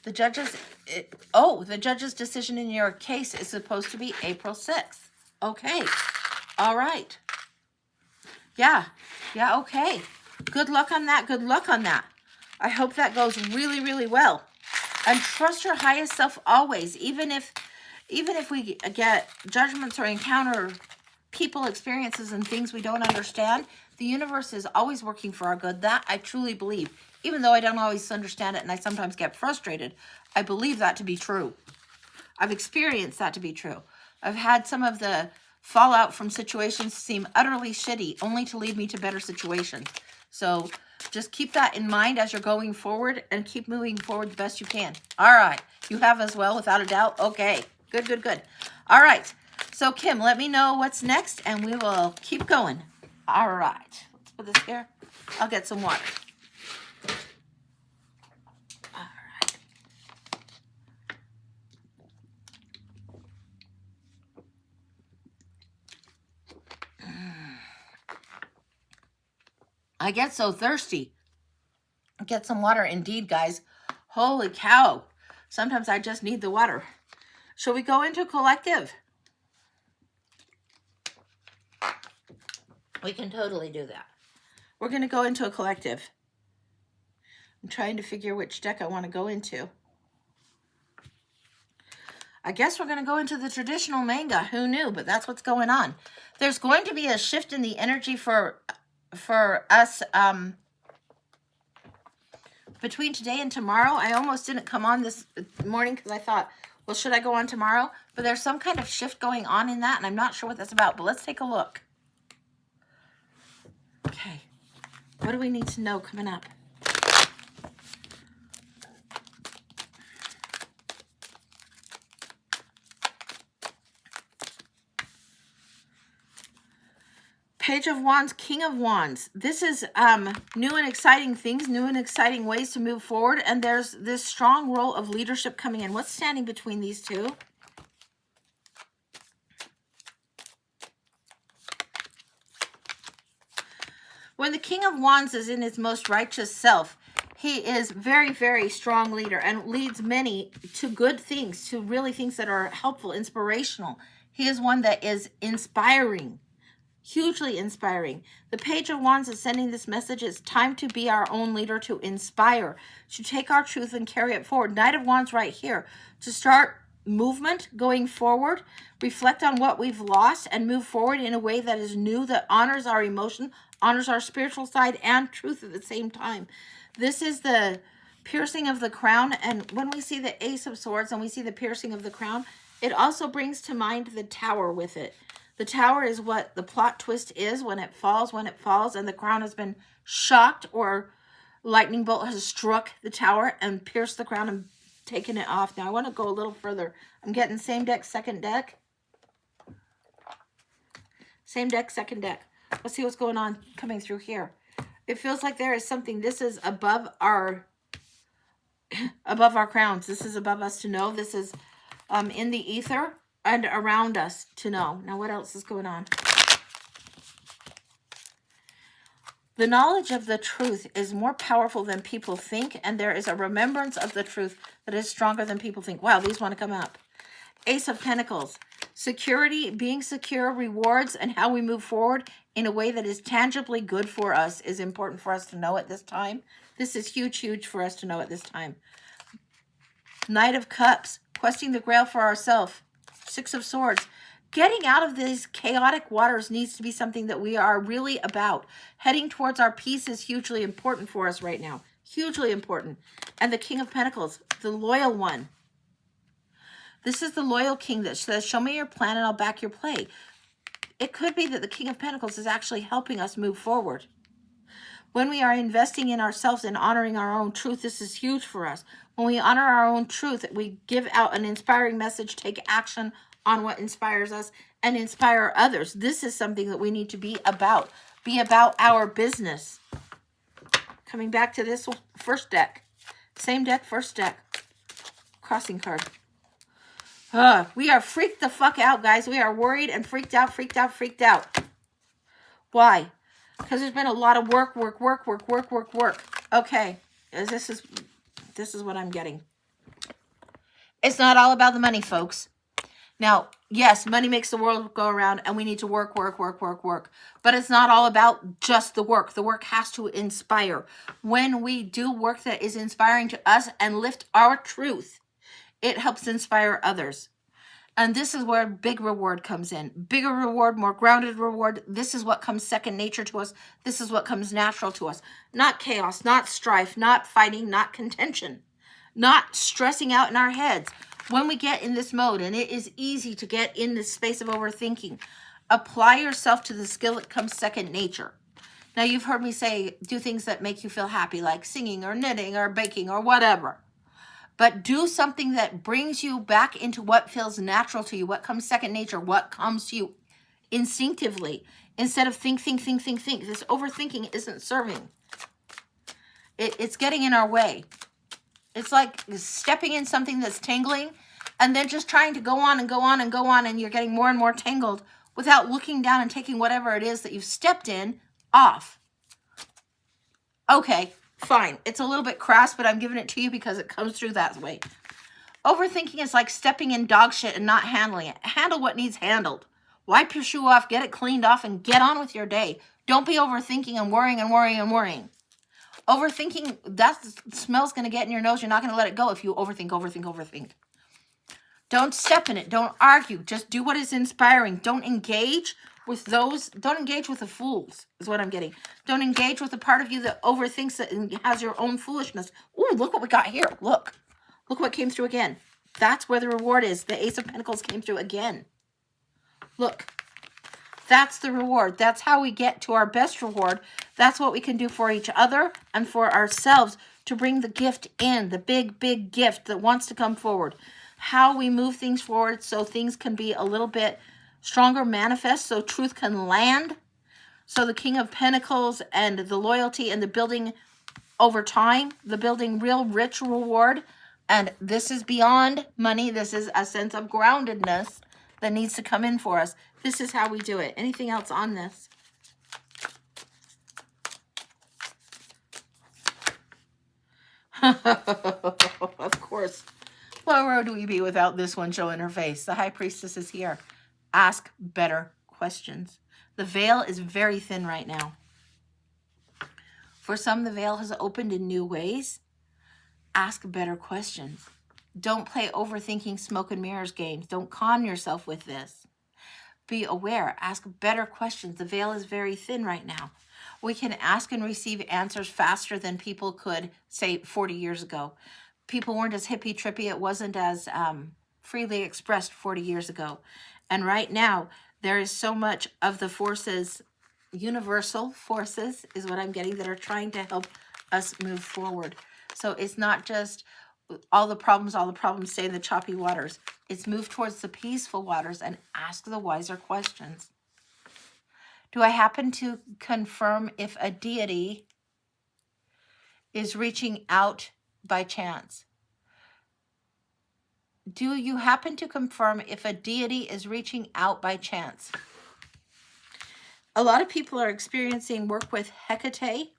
The judge's decision in your case is supposed to be April 6th. Okay. All right. Yeah, okay. Good luck on that. I hope that goes really, really well. And trust your highest self always, even if we get judgments or encounter people, experiences, and things we don't understand. The universe is always working for our good. That I truly believe. Even though I don't always understand it and I sometimes get frustrated, I believe that to be true. I've experienced that to be true. I've had some of the fallout from situations seem utterly shitty, only to lead me to better situations. So Just keep that in mind as you're going forward and keep moving forward the best you can. All right. You have as well, without a doubt. Okay. Good, good, good. All right. So, Kim, let me know what's next, and we will keep going. All right. Let's put this here. I'll get some water. All right. I get so thirsty. Get some water indeed, guys. Holy cow. Sometimes I just need the water. Shall we go into collective? We can totally do that. We're going to go into a collective. I'm trying to figure which deck I want to go into. I guess we're going to go into the traditional manga. Who knew? But that's what's going on. There's going to be a shift in the energy for us between today and tomorrow. I almost didn't come on this morning because I thought, well, should I go on tomorrow? But there's some kind of shift going on in that, and I'm not sure what that's about. But let's take a look. Okay. What do we need to know coming up? Page of Wands, King of Wands. This is new and exciting things, new and exciting ways to move forward. And there's this strong role of leadership coming in. What's standing between these two? When the King of Wands is in his most righteous self, he is very, very strong leader and leads many to good things, to really things that are helpful, inspirational. He is one that is inspiring. Hugely inspiring. The Page of Wands is sending this message. It's time to be our own leader, to inspire, to take our truth and carry it forward. Knight of Wands right here. To start movement going forward, reflect on what we've lost, and move forward in a way that is new, that honors our emotion, honors our spiritual side and truth at the same time. This is the piercing of the crown. And when we see the Ace of Swords and we see the piercing of the crown, it also brings to mind the Tower with it. The Tower is what the plot twist is when it falls, and the crown has been shocked, or lightning bolt has struck the Tower and pierced the crown and taken it off. Now I want to go a little further. I'm getting same deck, second deck. Same deck, second deck. Let's see what's going on coming through here. It feels like there is something. This is above our crowns. This is above us to know. This is in the ether and around us to know. Now, what else is going on? The knowledge of the truth is more powerful than people think, and there is a remembrance of the truth that is stronger than people think. Wow, these want to come up. Ace of Pentacles. Security, being secure, rewards, and how we move forward in a way that is tangibly good for us is important for us to know at this time. This is huge, huge for us to know at this time. Knight of Cups. Questing the Grail for ourselves. Six of Swords. Getting out of these chaotic waters needs to be something that we are really about. Heading towards our peace is hugely important for us right now. Hugely important. And the King of Pentacles, the loyal one. This is the loyal king that says, show me your plan and I'll back your play. It could be that the King of Pentacles is actually helping us move forward. When we are investing in ourselves and honoring our own truth, this is huge for us. When we honor our own truth, we give out an inspiring message, take action on what inspires us, and inspire others. This is something that we need to be about. Be about our business. Coming back to this first deck. Same deck, first deck. Crossing card. We are freaked the fuck out, guys. We are worried and freaked out, freaked out, freaked out. Why? Because there's been a lot of work. Okay. This is what I'm getting. It's not all about the money, folks. Now, yes, money makes the world go around and we need to work. But it's not all about just the work. The work has to inspire. When we do work that is inspiring to us and lift our truth, it helps inspire others. And this is where big reward comes in. Bigger reward, more grounded reward. This is what comes second nature to us. This is what comes natural to us. Not chaos, not strife, not fighting, not contention. Not stressing out in our heads. When we get in this mode, and it is easy to get in this space of overthinking, apply yourself to the skill that comes second nature. Now, you've heard me say do things that make you feel happy, like singing or knitting or baking or whatever. But do something that brings you back into what feels natural to you, what comes second nature, what comes to you instinctively, instead of think. This overthinking isn't serving. It's getting in our way. It's like stepping in something that's tangling and then just trying to go on and go on and go on, and you're getting more and more tangled without looking down and taking whatever it is that you've stepped in off. Okay, fine. It's a little bit crass, but I'm giving it to you because it comes through that way. Overthinking is like stepping in dog shit and not handling it. Handle what needs handled. Wipe your shoe off, get it cleaned off, and get on with your day. Don't be overthinking and worrying and worrying and worrying. Overthinking, that smell's going to get in your nose. You're not going to let it go if you overthink. Don't step in it. Don't argue. Just do what is inspiring. Don't engage with those. Don't engage with the fools, is what I'm getting. Don't engage with the part of you that overthinks it and has your own foolishness. Ooh, look what we got here. Look what came through again. That's where the reward is. The Ace of Pentacles came through again. Look. That's the reward. That's how we get to our best reward. That's what we can do for each other and for ourselves to bring the gift in, the big, big gift that wants to come forward. How we move things forward so things can be a little bit stronger, manifest, so truth can land. So the King of Pentacles and the loyalty and the building over time, the building real rich reward. And this is beyond money. This is a sense of groundedness that needs to come in for us. This is how we do it. Anything else on this? Of course. Where would we be without this one showing her face? The High Priestess is here. Ask better questions. The veil is very thin right now. For some, the veil has opened in new ways. Ask better questions. Don't play overthinking smoke and mirrors games. Don't con yourself with this. Be aware. Ask better questions. The veil is very thin right now. We can ask and receive answers faster than people could, say, 40 years ago. People weren't as hippy-trippy. It wasn't as freely expressed 40 years ago. And right now, there is so much of the forces, universal forces is what I'm getting, that are trying to help us move forward. So it's not just all the problems stay in the choppy waters. It's move towards the peaceful waters and ask the wiser questions. Do I happen to confirm if a deity is reaching out by chance? Do you happen to confirm if a deity is reaching out by chance? A lot of people are experiencing work with Hecate.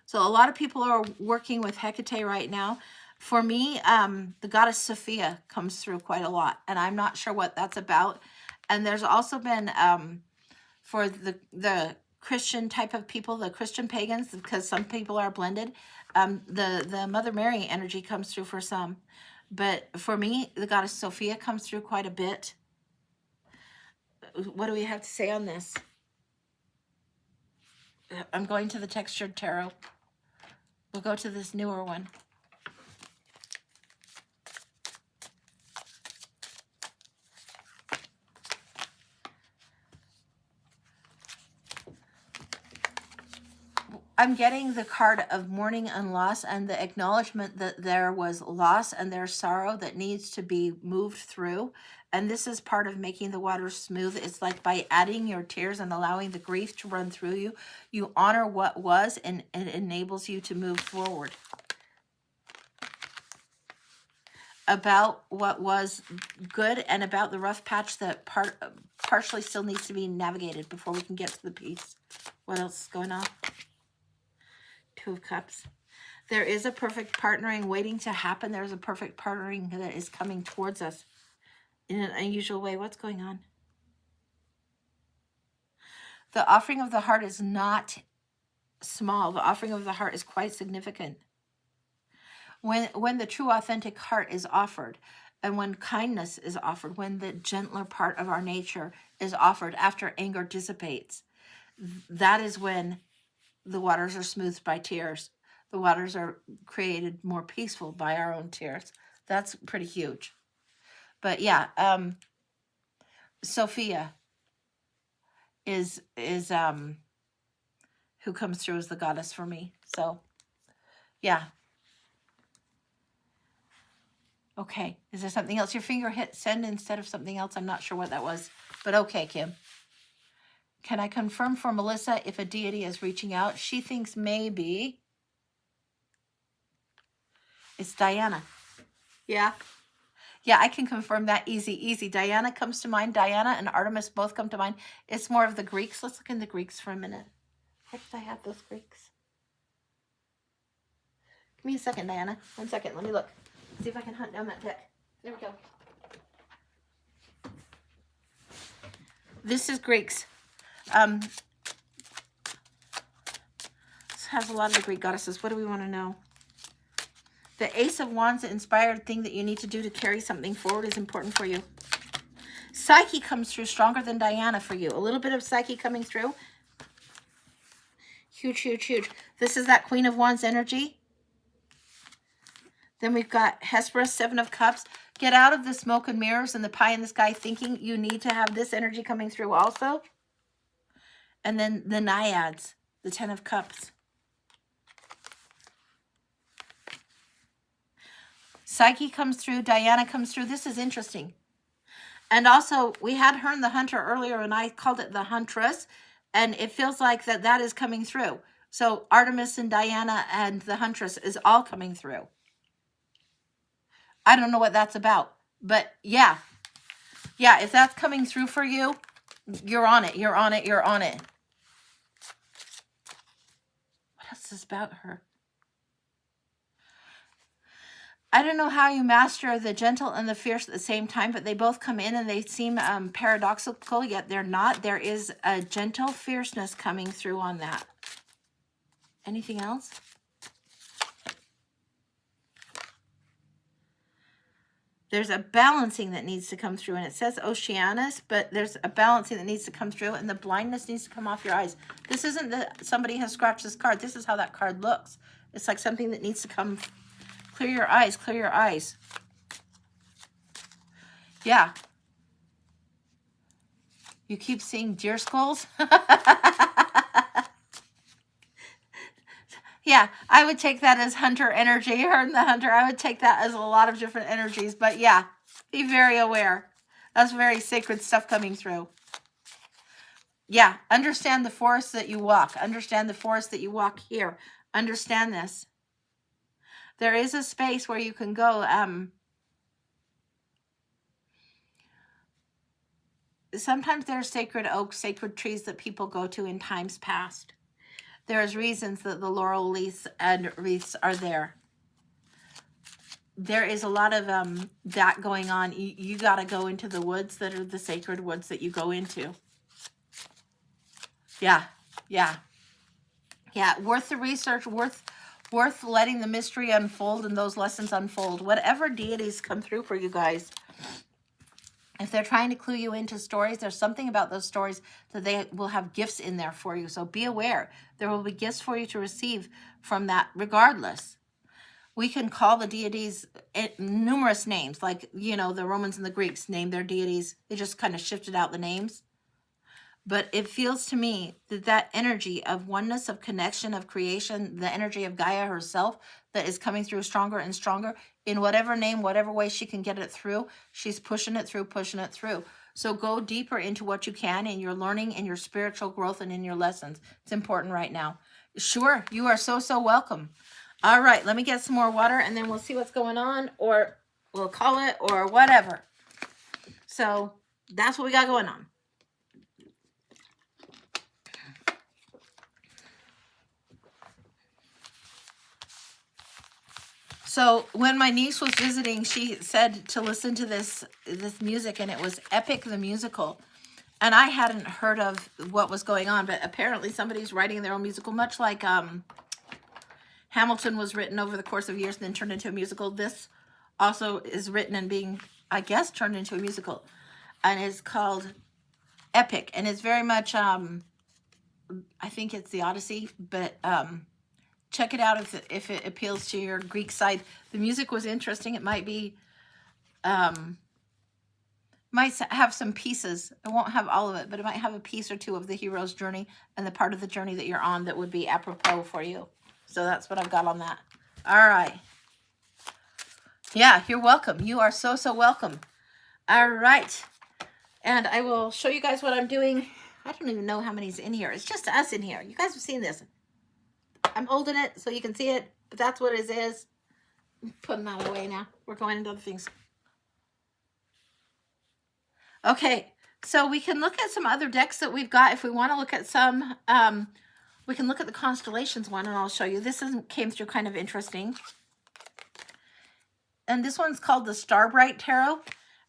So a lot of people are working with Hecate right now. For me, the goddess Sophia comes through quite a lot, and I'm not sure what that's about. And there's also been, for the Christian type of people, the Christian pagans, because some people are blended, the Mother Mary energy comes through for some. But for me, the goddess Sophia comes through quite a bit. What do we have to say on this? I'm going to the textured tarot. We'll go to this newer one. I'm getting the card of mourning and loss and the acknowledgement that there was loss and there's sorrow that needs to be moved through. And this is part of making the water smooth. It's like by adding your tears and allowing the grief to run through you, you honor what was, and it enables you to move forward. About what was good and about the rough patch that partially still needs to be navigated before we can get to the peace. What else is going on? Two of Cups. There is a perfect partnering waiting to happen. There's a perfect partnering that is coming towards us in an unusual way. What's going on? The offering of the heart is not small. The offering of the heart is quite significant. When the true authentic heart is offered, and when kindness is offered, when the gentler part of our nature is offered after anger dissipates, that is when the waters are smoothed by tears. The waters are created more peaceful by our own tears. That's pretty huge. But yeah, Sophia is who comes through as the goddess for me. So, yeah. Okay. Is there something else? Your finger hit send instead of something else. I'm not sure what that was. But okay, Kim. Can I confirm for Melissa if a deity is reaching out? She thinks maybe it's Diana. Yeah. Yeah, I can confirm that easy. Diana comes to mind. Diana and Artemis both come to mind. It's more of the Greeks. Let's look in the Greeks for a minute. Where did I have those Greeks? Give me a second, Diana. 1 second. Let me look. See if I can hunt down that deck. There we go. This is Greeks. This has a lot of the Greek goddesses. What do we want to know? The Ace of Wands, the inspired thing that you need to do to carry something forward, is important for you. Psyche comes through stronger than Diana for you. A little bit of Psyche coming through. Huge. This is that Queen of Wands energy. Then we've got Hesperus, Seven of Cups. Get out of the smoke and mirrors and the pie in the sky thinking. You need to have this energy coming through also. And then the Naiads, the Ten of Cups. Psyche comes through. Diana comes through. This is interesting. And also, we had her in the Hunter earlier, and I called it the Huntress. And it feels like that is coming through. So Artemis and Diana and the Huntress is all coming through. I don't know what that's about. But yeah. Yeah, if that's coming through for you, you're on it. You're on it. You're on it. What else is about her? I don't know how you master the gentle and the fierce at the same time, but they both come in and they seem paradoxical, yet they're not. There is a gentle fierceness coming through on that. Anything else? There's a balancing that needs to come through, and it says Oceanus, but there's a balancing that needs to come through, and the blindness needs to come off your eyes. This isn't that somebody has scratched this card. This is how that card looks. It's like something that needs to come. Clear your eyes. Clear your eyes. Yeah. You keep seeing deer skulls? Yeah, I would take that as hunter energy. Her and the hunter, I would take that as a lot of different energies. But yeah, be very aware. That's very sacred stuff coming through. Yeah, understand the forest that you walk. Understand the forest that you walk here. Understand this. There is a space where you can go. Sometimes there are sacred oaks, sacred trees that people go to in times past. There's reasons that the laurel leaves and wreaths are there. There is a lot of that going on. You got to go into the woods that are the sacred woods that you go into. Yeah. Worth the research, worth letting the mystery unfold and those lessons unfold. Whatever deities come through for you guys, if they're trying to clue you into stories, there's something about those stories that they will have gifts in there for you. So be aware. There will be gifts for you to receive from that regardless. We can call the deities numerous names, like, the Romans and the Greeks named their deities. They just kind of shifted out the names. But it feels to me that energy of oneness, of connection, of creation, the energy of Gaia herself that is coming through stronger and stronger in whatever name, whatever way she can get it through, she's pushing it through. So go deeper into what you can in your learning, in your spiritual growth, and in your lessons. It's important right now. Sure, you are so welcome. All right, let me get some more water, and then we'll see what's going on, or we'll call it, or whatever. So that's what we got going on. So when my niece was visiting, she said to listen to this music, and it was Epic the Musical. And I hadn't heard of what was going on, but apparently somebody's writing their own musical, much like Hamilton was written over the course of years and then turned into a musical. This also is written and being, I guess, turned into a musical. And it's called Epic. And it's very much, I think it's the Odyssey, but check it out if it appeals to your Greek side. The music was interesting. It might be Might have some pieces. It won't have all of it, but it might have a piece or two of the hero's journey and the part of the journey that you're on that would be apropos for you. So that's what I've got on that. All right. Yeah, you're welcome. You are so, so welcome. All right. And I will show you guys what I'm doing. I don't even know how many's in here. It's just us in here. You guys have seen this. I'm holding it so you can see it, but that's what it is. I'm putting that away now. We're going into other things. Okay, so we can look at some other decks that we've got. If we want to look at some, we can look at the Constellations one, and I'll show you. This came through kind of interesting. And this one's called the Starbright Tarot,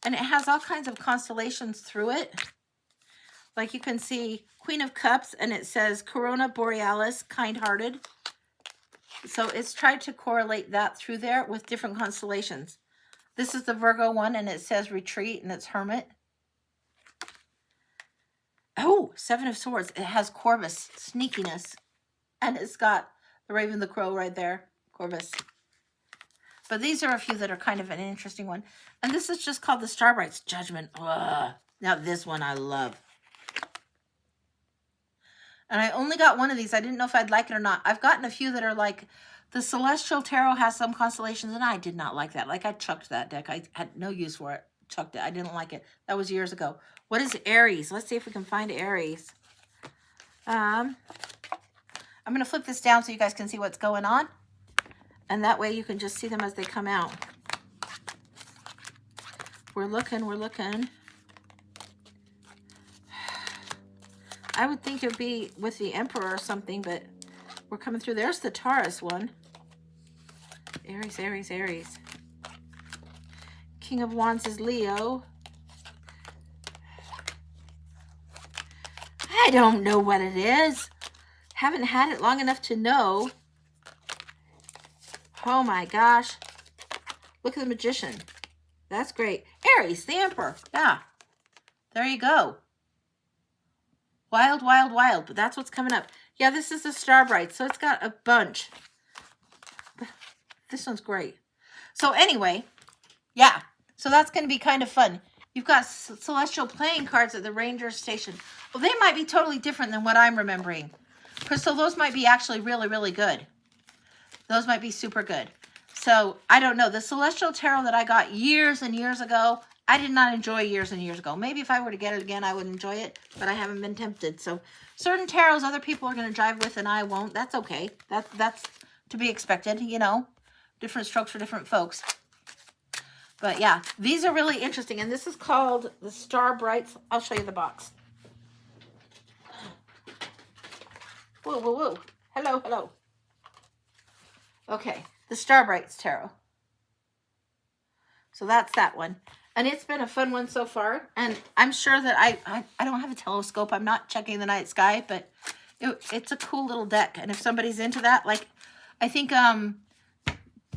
and it has all kinds of constellations through it. Like you can see Queen of Cups, and it says Corona Borealis, kind-hearted. So it's tried to correlate that through there with different constellations. This is the Virgo one, and it says Retreat, and it's Hermit. Oh, Seven of Swords. It has Corvus, sneakiness. And it's got the Raven, the Crow right there, Corvus. But these are a few that are kind of an interesting one. And this is just called the Starbright's Judgment. Ugh. Now this one I love. And I only got one of these. I didn't know if I'd like it or not. I've gotten a few that are like, the Celestial Tarot has some constellations, and I did not like that. Like, I chucked that deck. I had no use for it. Chucked it. I didn't like it. That was years ago. What is Aries? Let's see if we can find Aries. I'm going to flip this down so you guys can see what's going on. And that way you can just see them as they come out. We're looking, we're looking. I would think it would be with the Emperor or something, but we're coming through. There's the Taurus one. Aries, Aries, Aries. King of Wands is Leo. I don't know what it is. Haven't had it long enough to know. Oh my gosh. Look at the Magician. That's great. Aries, the Emperor. Yeah. There you go. Wild, wild, wild. But that's what's coming up. Yeah, this is the Starbright. So it's got a bunch. This one's great. So anyway, yeah. So that's going to be kind of fun. You've got Celestial playing cards at the Ranger Station. Well, they might be totally different than what I'm remembering. Crystal, those might be actually really, really good. Those might be super good. So, I don't know. The Celestial Tarot that I got years and years ago, I did not enjoy years and years ago. Maybe if I were to get it again, I would enjoy it, but I haven't been tempted. So, certain tarots other people are going to drive with and I won't. That's okay. That's to be expected, you know. Different strokes for different folks. But yeah, these are really interesting. And this is called the Starbrights. I'll show you the box. Whoa, whoa, whoa. Hello, hello. Okay, the Starbrights Tarot. So that's that one. And it's been a fun one so far. And I'm sure that I don't have a telescope. I'm not checking the night sky, but it's a cool little deck. And if somebody's into that, like, I think,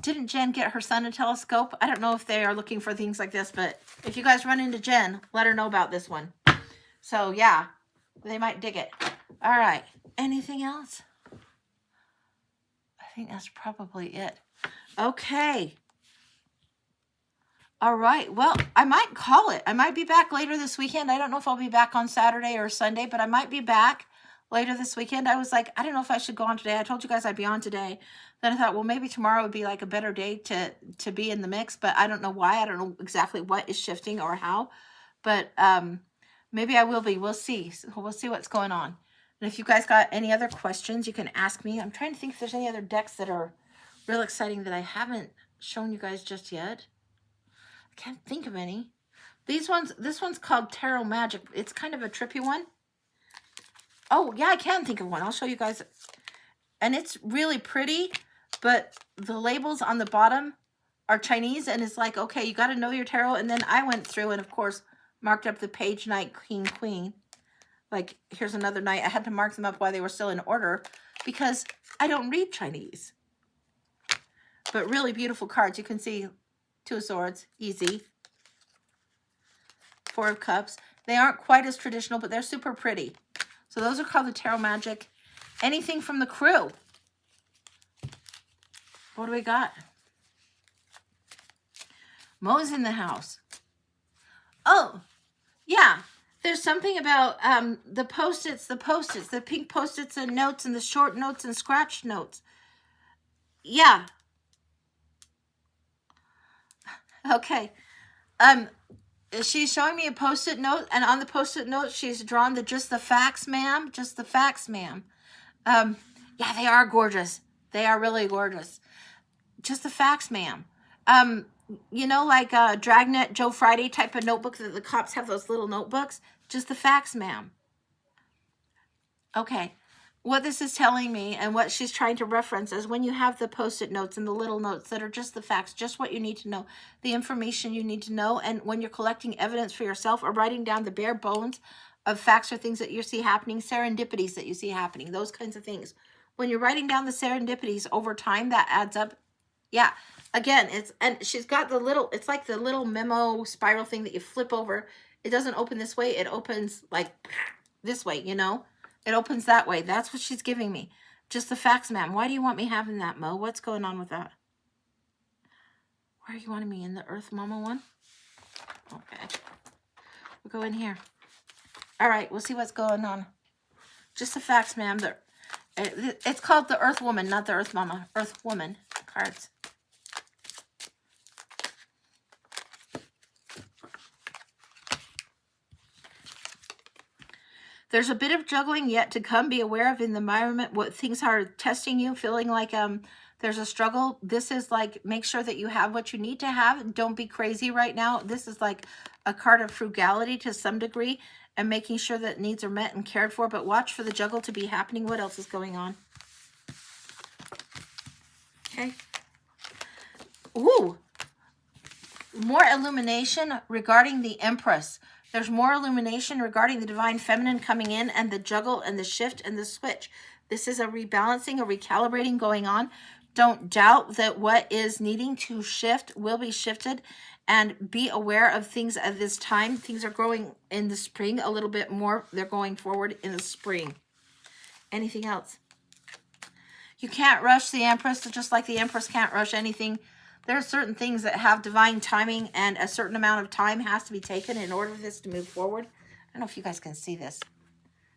didn't Jen get her son a telescope? I don't know if they are looking for things like this, but if you guys run into Jen, let her know about this one. So, yeah, they might dig it. All right. Anything else? I think that's probably it. Okay. All right. Well, I might call it. I might be back later this weekend. I don't know if I'll be back on Saturday or Sunday, but I might be back later this weekend. I was like, I don't know if I should go on today. I told you guys I'd be on today. Then I thought, well, maybe tomorrow would be like a better day to be in the mix, but I don't know why. I don't know exactly what is shifting or how, but maybe I will be. We'll see. So we'll see what's going on. And if you guys got any other questions, you can ask me. I'm trying to think if there's any other decks that are real exciting that I haven't shown you guys just yet. I can't think of any. This one's called Tarot Magic. It's kind of a trippy one. Oh, yeah, I can think of one. I'll show you guys. And it's really pretty, but the labels on the bottom are Chinese, and it's like, okay, you got to know your tarot. And then I went through and, of course, marked up the page, knight, king, queen. Like, here's another knight. I had to mark them up while they were still in order because I don't read Chinese. But really beautiful cards. You can see Two of Swords, easy. Four of Cups. They aren't quite as traditional, but they're super pretty. So those are called the Tarot Magic. Anything from the crew? What do we got? Mo's in the house. Oh, Yeah. There's something about the post-its, the pink post-its and notes and the short notes and scratch notes. Yeah. Okay. Um, she's showing me a post-it note, and on the post-it note, she's drawn the just the facts, ma'am. Just the facts, ma'am. Um, yeah, they are gorgeous. They are really gorgeous. Just the facts, ma'am. Um, like Dragnet Joe Friday type of notebook that the cops have, those little notebooks. Just the facts, ma'am. Okay. What this is telling me and what she's trying to reference is when you have the post-it notes and the little notes that are just the facts, just what you need to know, the information you need to know, and when you're collecting evidence for yourself or writing down the bare bones of facts or things that you see happening, serendipities that you see happening, those kinds of things. When you're writing down the serendipities over time, that adds up. Yeah. Again, and she's got it's like the little memo spiral thing that you flip over. It doesn't open this way. It opens like this way, It opens that way. That's what she's giving me. Just the facts, ma'am. Why do you want me having that, Mo? What's going on with that? Where are you wanting me? In the Earth Mama one? Okay. We'll go in here. All right. We'll see what's going on. Just the facts, ma'am. It's called the Earth Woman, not the Earth Mama. Earth Woman cards. There's a bit of juggling yet to come. Be aware of in the environment what things are testing you, feeling like there's a struggle. This is like, make sure that you have what you need to have. Don't be crazy right now. This is like a card of frugality to some degree and making sure that needs are met and cared for. But watch for the juggle to be happening. What else is going on? Okay. Ooh. More illumination regarding the Empress. There's more illumination regarding the divine feminine coming in and the juggle and the shift and the switch. This is a rebalancing, a recalibrating going on. Don't doubt that what is needing to shift will be shifted, and be aware of things at this time. Things are growing in the spring a little bit more. They're going forward in the spring. Anything else? You can't rush the Empress, just like the Empress can't rush anything. There are certain things that have divine timing, and a certain amount of time has to be taken in order for this to move forward. I don't know if you guys can see this.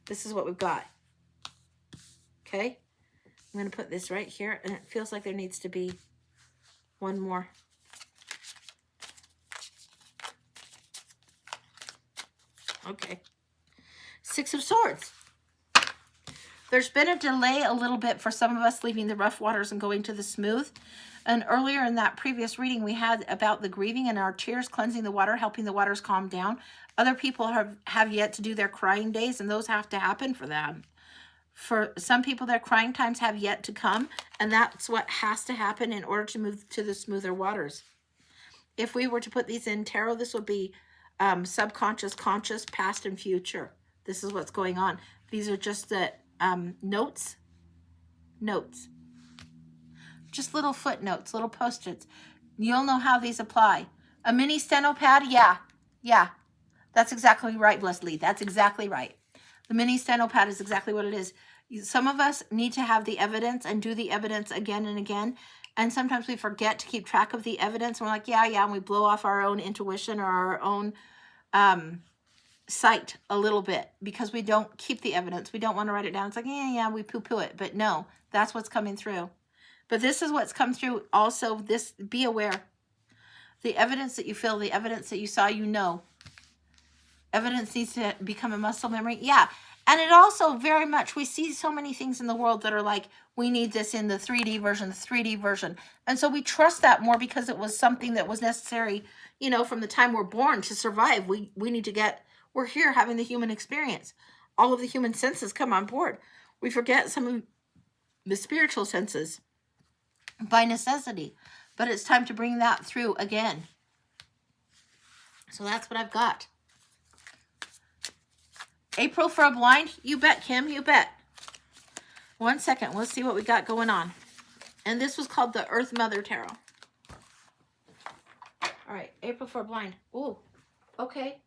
This is what we've got. Okay? I'm going to put this right here, and it feels like there needs to be one more. Okay. Six of Swords. There's been a delay a little bit for some of us leaving the rough waters and going to the smooth. And earlier in that previous reading, we had about the grieving and our tears cleansing the water, helping the waters calm down. Other people have yet to do their crying days, and those have to happen for them. For some people, their crying times have yet to come, and that's what has to happen in order to move to the smoother waters. If we were to put these in tarot, this would be subconscious, conscious, past, and future. This is what's going on. These are just the notes. Just little footnotes, little post-its. You'll know how these apply. A mini steno pad, yeah. That's exactly right, Leslie. That's exactly right. The mini steno pad is exactly what it is. Some of us need to have the evidence and do the evidence again and again. And sometimes we forget to keep track of the evidence. And we're like, yeah, and we blow off our own intuition or our own sight a little bit because we don't keep the evidence. We don't want to write it down. It's like, yeah, we poo-poo it. But no, that's what's coming through. But this is what's come through also. This, be aware. The evidence that you feel, the evidence that you saw, evidence needs to become a muscle memory. Yeah. And it also very much, we see so many things in the world that are like, we need this in the 3D version. And so we trust that more because it was something that was necessary, from the time we're born to survive. We need to we're here having the human experience. All of the human senses come on board. We forget some of the spiritual senses by necessity, but it's time to bring that through again. So that's what I've got. April for a blind? You bet, Kim, you bet. 1 second, let's see what we got going on. And this was called the Earth Mother Tarot. All right, April for a blind. Ooh, okay.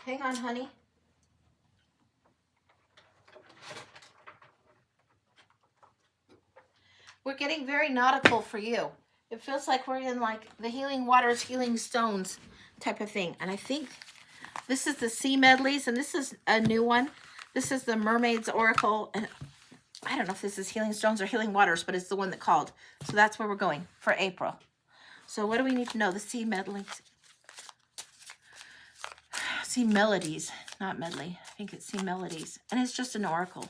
Hang on, honey. getting very nautical for you. It feels like we're in like the healing waters, healing stones type of thing. And I think this is the Sea Medleys, and this is a new one. This is the Mermaid's Oracle, and I don't know if this is Healing Stones or Healing Waters, but it's the one that called. So that's where we're going for April. So what do we need to know? The Sea Medleys. Sea Melodies, not medley. I think it's Sea Melodies. And it's just an oracle.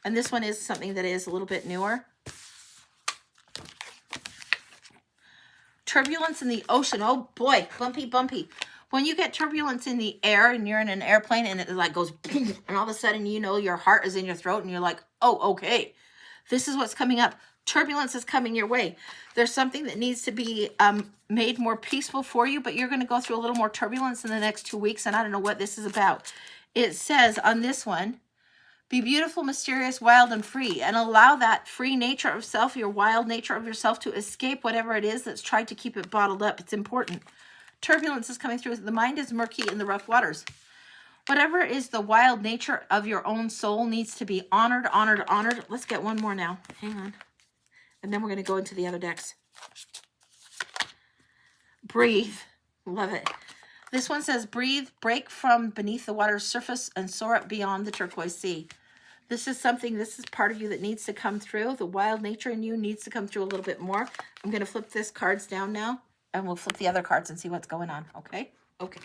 And this one is something that is a little bit newer. Turbulence in the ocean. Oh boy, bumpy, bumpy. When you get turbulence in the air and you're in an airplane and it like goes boom, and all of a sudden you know your heart is in your throat and you're like, oh, okay. This is what's coming up. Turbulence is coming your way. There's something that needs to be made more peaceful for you, but you're going to go through a little more turbulence in the next 2 weeks, and I don't know what this is about. It says on this one, be beautiful, mysterious, wild, and free, and allow that free nature of self, your wild nature of yourself, to escape whatever it is that's tried to keep it bottled up. It's important. Turbulence is coming through. The mind is murky in the rough waters. Whatever is the wild nature of your own soul needs to be honored, honored, honored. Let's get one more now. Hang on. And then we're going to go into the other decks. Breathe. Love it. This one says, breathe, break from beneath the water's surface, and soar up beyond the turquoise sea. This is something, this is part of you that needs to come through. The wild nature in you needs to come through a little bit more. I'm going to flip this cards down now, and we'll flip the other cards and see what's going on. Okay? Okay.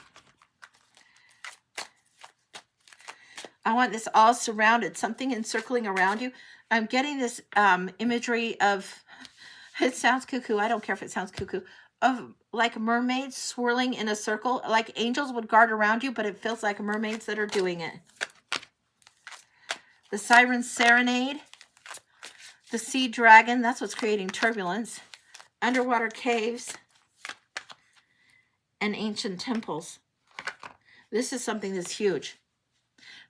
I want this all surrounded, something encircling around you. I'm getting this imagery of, it sounds cuckoo. I don't care if it sounds cuckoo. Of like mermaids swirling in a circle. Like angels would guard around you, but it feels like mermaids that are doing it. The Siren Serenade. The Sea Dragon. That's what's creating turbulence. Underwater caves. And ancient temples. This is something that's huge.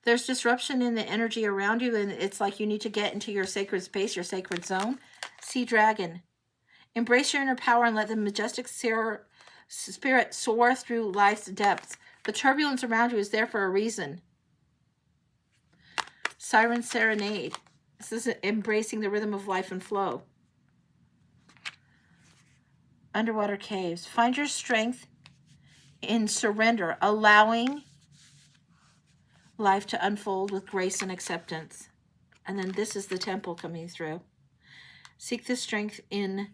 There's disruption in the energy around you, and it's like you need to get into your sacred space, your sacred zone. Sea Dragon. Embrace your inner power and let the majestic spirit soar through life's depths. The turbulence around you is there for a reason. Siren Serenade. This is embracing the rhythm of life and flow. Underwater caves. Find your strength in surrender, allowing life to unfold with grace and acceptance. And then this is the temple coming through. Seek the strength in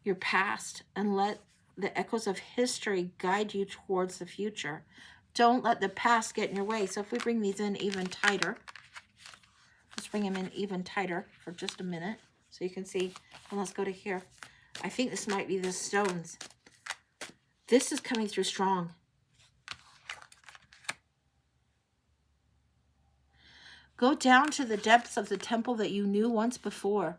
your past and let the echoes of history guide you towards the future. Don't let the past get in your way. So if we bring these in even tighter, let's bring them in even tighter for just a minute so you can see. And let's go to here. I think this might be the stones. This is coming through strong. Go down to the depths of the temple that you knew once before.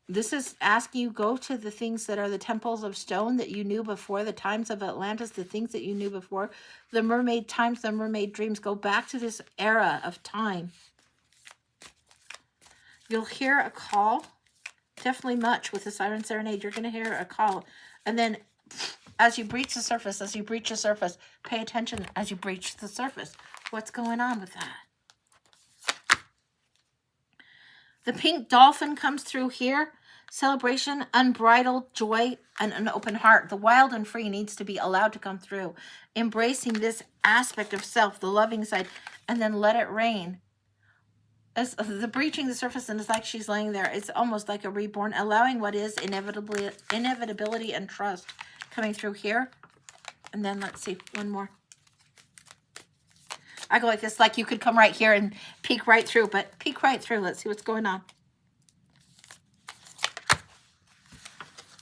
This is asking you, go to the things that are the temples of stone that you knew before, the times of Atlantis, the things that you knew before, the mermaid times, the mermaid dreams. Go back to this era of time. You'll hear a call, definitely much with the Siren Serenade. You're going to hear a call. And then as you breach the surface, pay attention as you breach the surface. What's going on with that? The pink dolphin comes through here. Celebration, unbridled joy, and an open heart. The wild and free needs to be allowed to come through. Embracing this aspect of self, the loving side, and then let it rain. As the breaching the surface, and it's like she's laying there. It's almost like a reborn, allowing what is inevitability and trust coming through here. And then let's see, one more. I go like this, like you could come right here and peek right through, but peek right through. Let's see what's going on.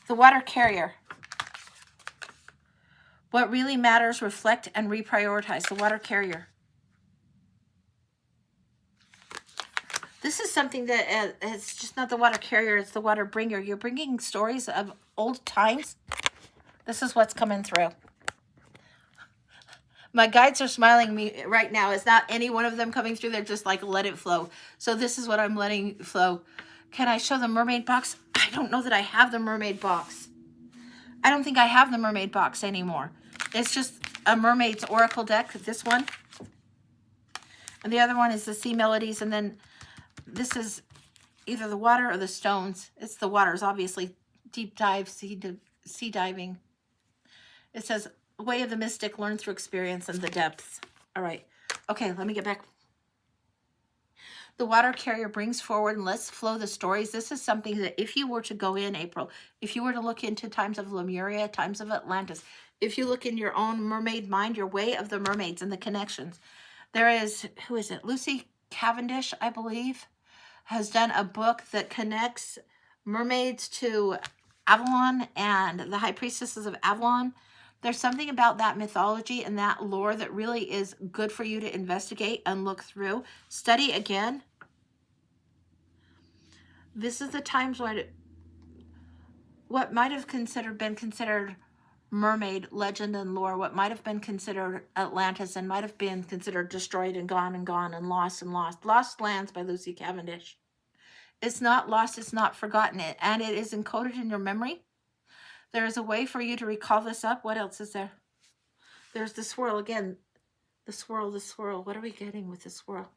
The water carrier. What really matters, reflect and reprioritize. The water carrier. This is something that it's just not the water carrier, it's the water bringer. You're bringing stories of old times. This is what's coming through. My guides are smiling at me right now. It's not any one of them coming through. They're just like, let it flow. So this is what I'm letting flow. Can I show the mermaid box? I don't know that I have the mermaid box. I don't think I have the mermaid box anymore. It's just a mermaid's oracle deck, this one. And the other one is the Sea Melodies. And then this is either the water or the stones. It's the waters, obviously. Deep dive, sea diving. It says, way of the mystic, learn through experience and the depths. All right. Okay, let me get back. The water carrier brings forward and lets flow the stories. This is something that if you were to go in, April, if you were to look into times of Lemuria, times of Atlantis, if you look in your own mermaid mind, your way of the mermaids and the connections, there is, who is it? Lucy Cavendish, I believe, has done a book that connects mermaids to Avalon and the high priestesses of Avalon. There's something about that mythology and that lore that really is good for you to investigate and look through. Study again. This is the times when what might have been considered mermaid legend and lore, what might have been considered Atlantis and might have been considered destroyed and gone and lost and lost. Lost Lands by Lucy Cavendish. It's not lost, it's not forgotten, and it is encoded in your memory. There is a way for you to recall this up. What else is there? There's the swirl again. The swirl. What are we getting with the swirl?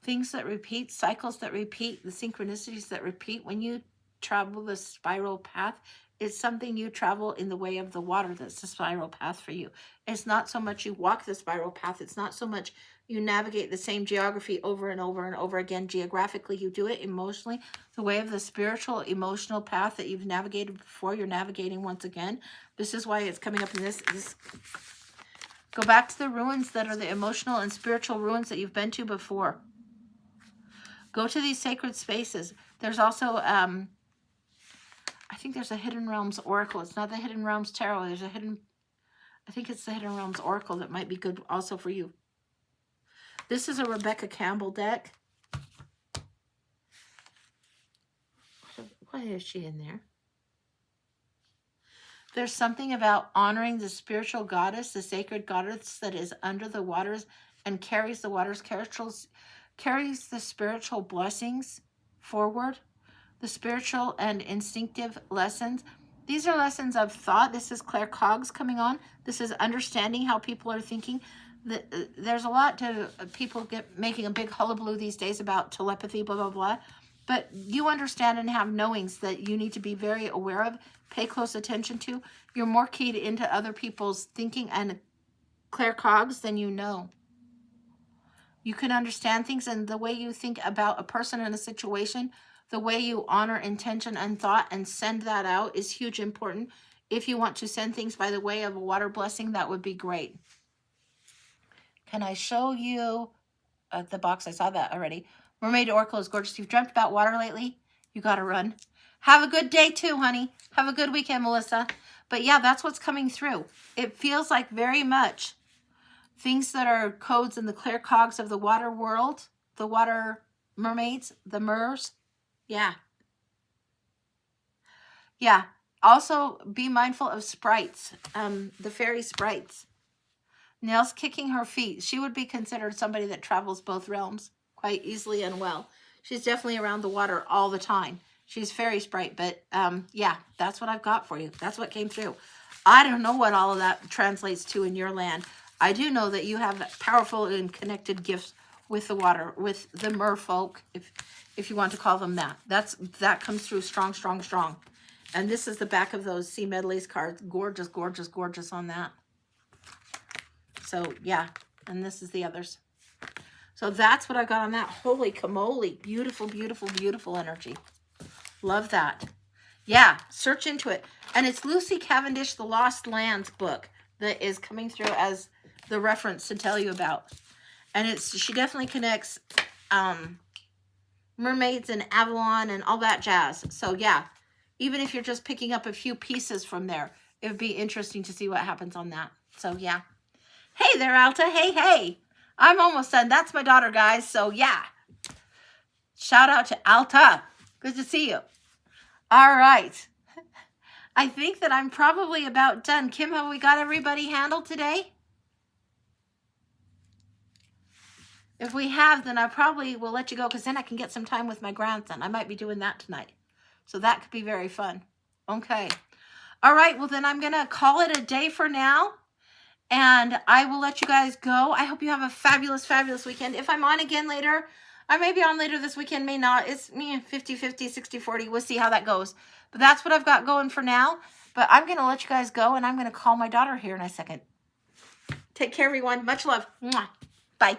Things that repeat, cycles that repeat, the synchronicities that repeat. When you travel the spiral path, it's something you travel in the way of the water. That's the spiral path for you. It's not so much you walk the spiral path. It's not so much you navigate the same geography over and over and over again. Geographically, you do it emotionally. The way of the spiritual, emotional path that you've navigated before, you're navigating once again. This is why it's coming up in this. Go back to the ruins that are the emotional and spiritual ruins that you've been to before. Go to these sacred spaces. There's also, I think there's a Hidden Realms Oracle. It's not the Hidden Realms Tarot. I think it's the Hidden Realms Oracle that might be good also for you. This is a Rebecca Campbell deck. Why is she in there? There's something about honoring the spiritual goddess, the sacred goddess that is under the waters and carries the waters, carries the spiritual blessings forward, the spiritual and instinctive lessons. These are lessons of thought. This is Claire Coggs coming on. This is understanding how people are thinking. There's a lot to people making a big hullabaloo these days about telepathy, blah, blah, blah. But you understand and have knowings that you need to be very aware of, pay close attention to. You're more keyed into other people's thinking and Claire Coggs than you know. You can understand things, and the way you think about a person in a situation, the way you honor intention and thought and send that out is huge important. If you want to send things by the way of a water blessing, that would be great. Can I show you the box? I saw that already. Mermaid Oracle is gorgeous. You've dreamt about water lately? You got to run. Have a good day too, honey. Have a good weekend, Melissa. But yeah, that's what's coming through. It feels like very much things that are codes in the Claire Coggs of the water world, the water mermaids, the mers. Yeah. Yeah. Also, be mindful of sprites, the fairy sprites. Nell's kicking her feet. She would be considered somebody that travels both realms quite easily and well. She's definitely around the water all the time. She's fairy sprite, but yeah, that's what I've got for you. That's what came through. I don't know what all of that translates to in your land. I do know that you have powerful and connected gifts with the water, with the merfolk, if you want to call them that. That comes through strong, strong, strong. And this is the back of those Sea Medleys cards. Gorgeous, gorgeous, gorgeous on that. So, yeah. And this is the others. So that's what I got on that. Holy camole. Beautiful, beautiful, beautiful energy. Love that. Yeah, search into it. And it's Lucy Cavendish, The Lost Lands book that is coming through as the reference to tell you about. And she definitely connects mermaids and Avalon and all that jazz. So yeah, even if you're just picking up a few pieces from there, it would be interesting to see what happens on that. So yeah. Hey there, Alta. Hey, hey. I'm almost done. That's my daughter, guys. So yeah. Shout out to Alta. Good to see you. All right. I think that I'm probably about done. Kim, have we got everybody handled today? If we have, then I probably will let you go because then I can get some time with my grandson. I might be doing that tonight. So that could be very fun. Okay. All right. Well, then I'm going to call it a day for now. And I will let you guys go. I hope you have a fabulous, fabulous weekend. If I'm on again later, I may be on later this weekend, may not. It's me 50-50, 60-40. We'll see how that goes. But that's what I've got going for now. But I'm going to let you guys go, and I'm going to call my daughter here in a second. Take care, everyone. Much love. Mwah. Bye.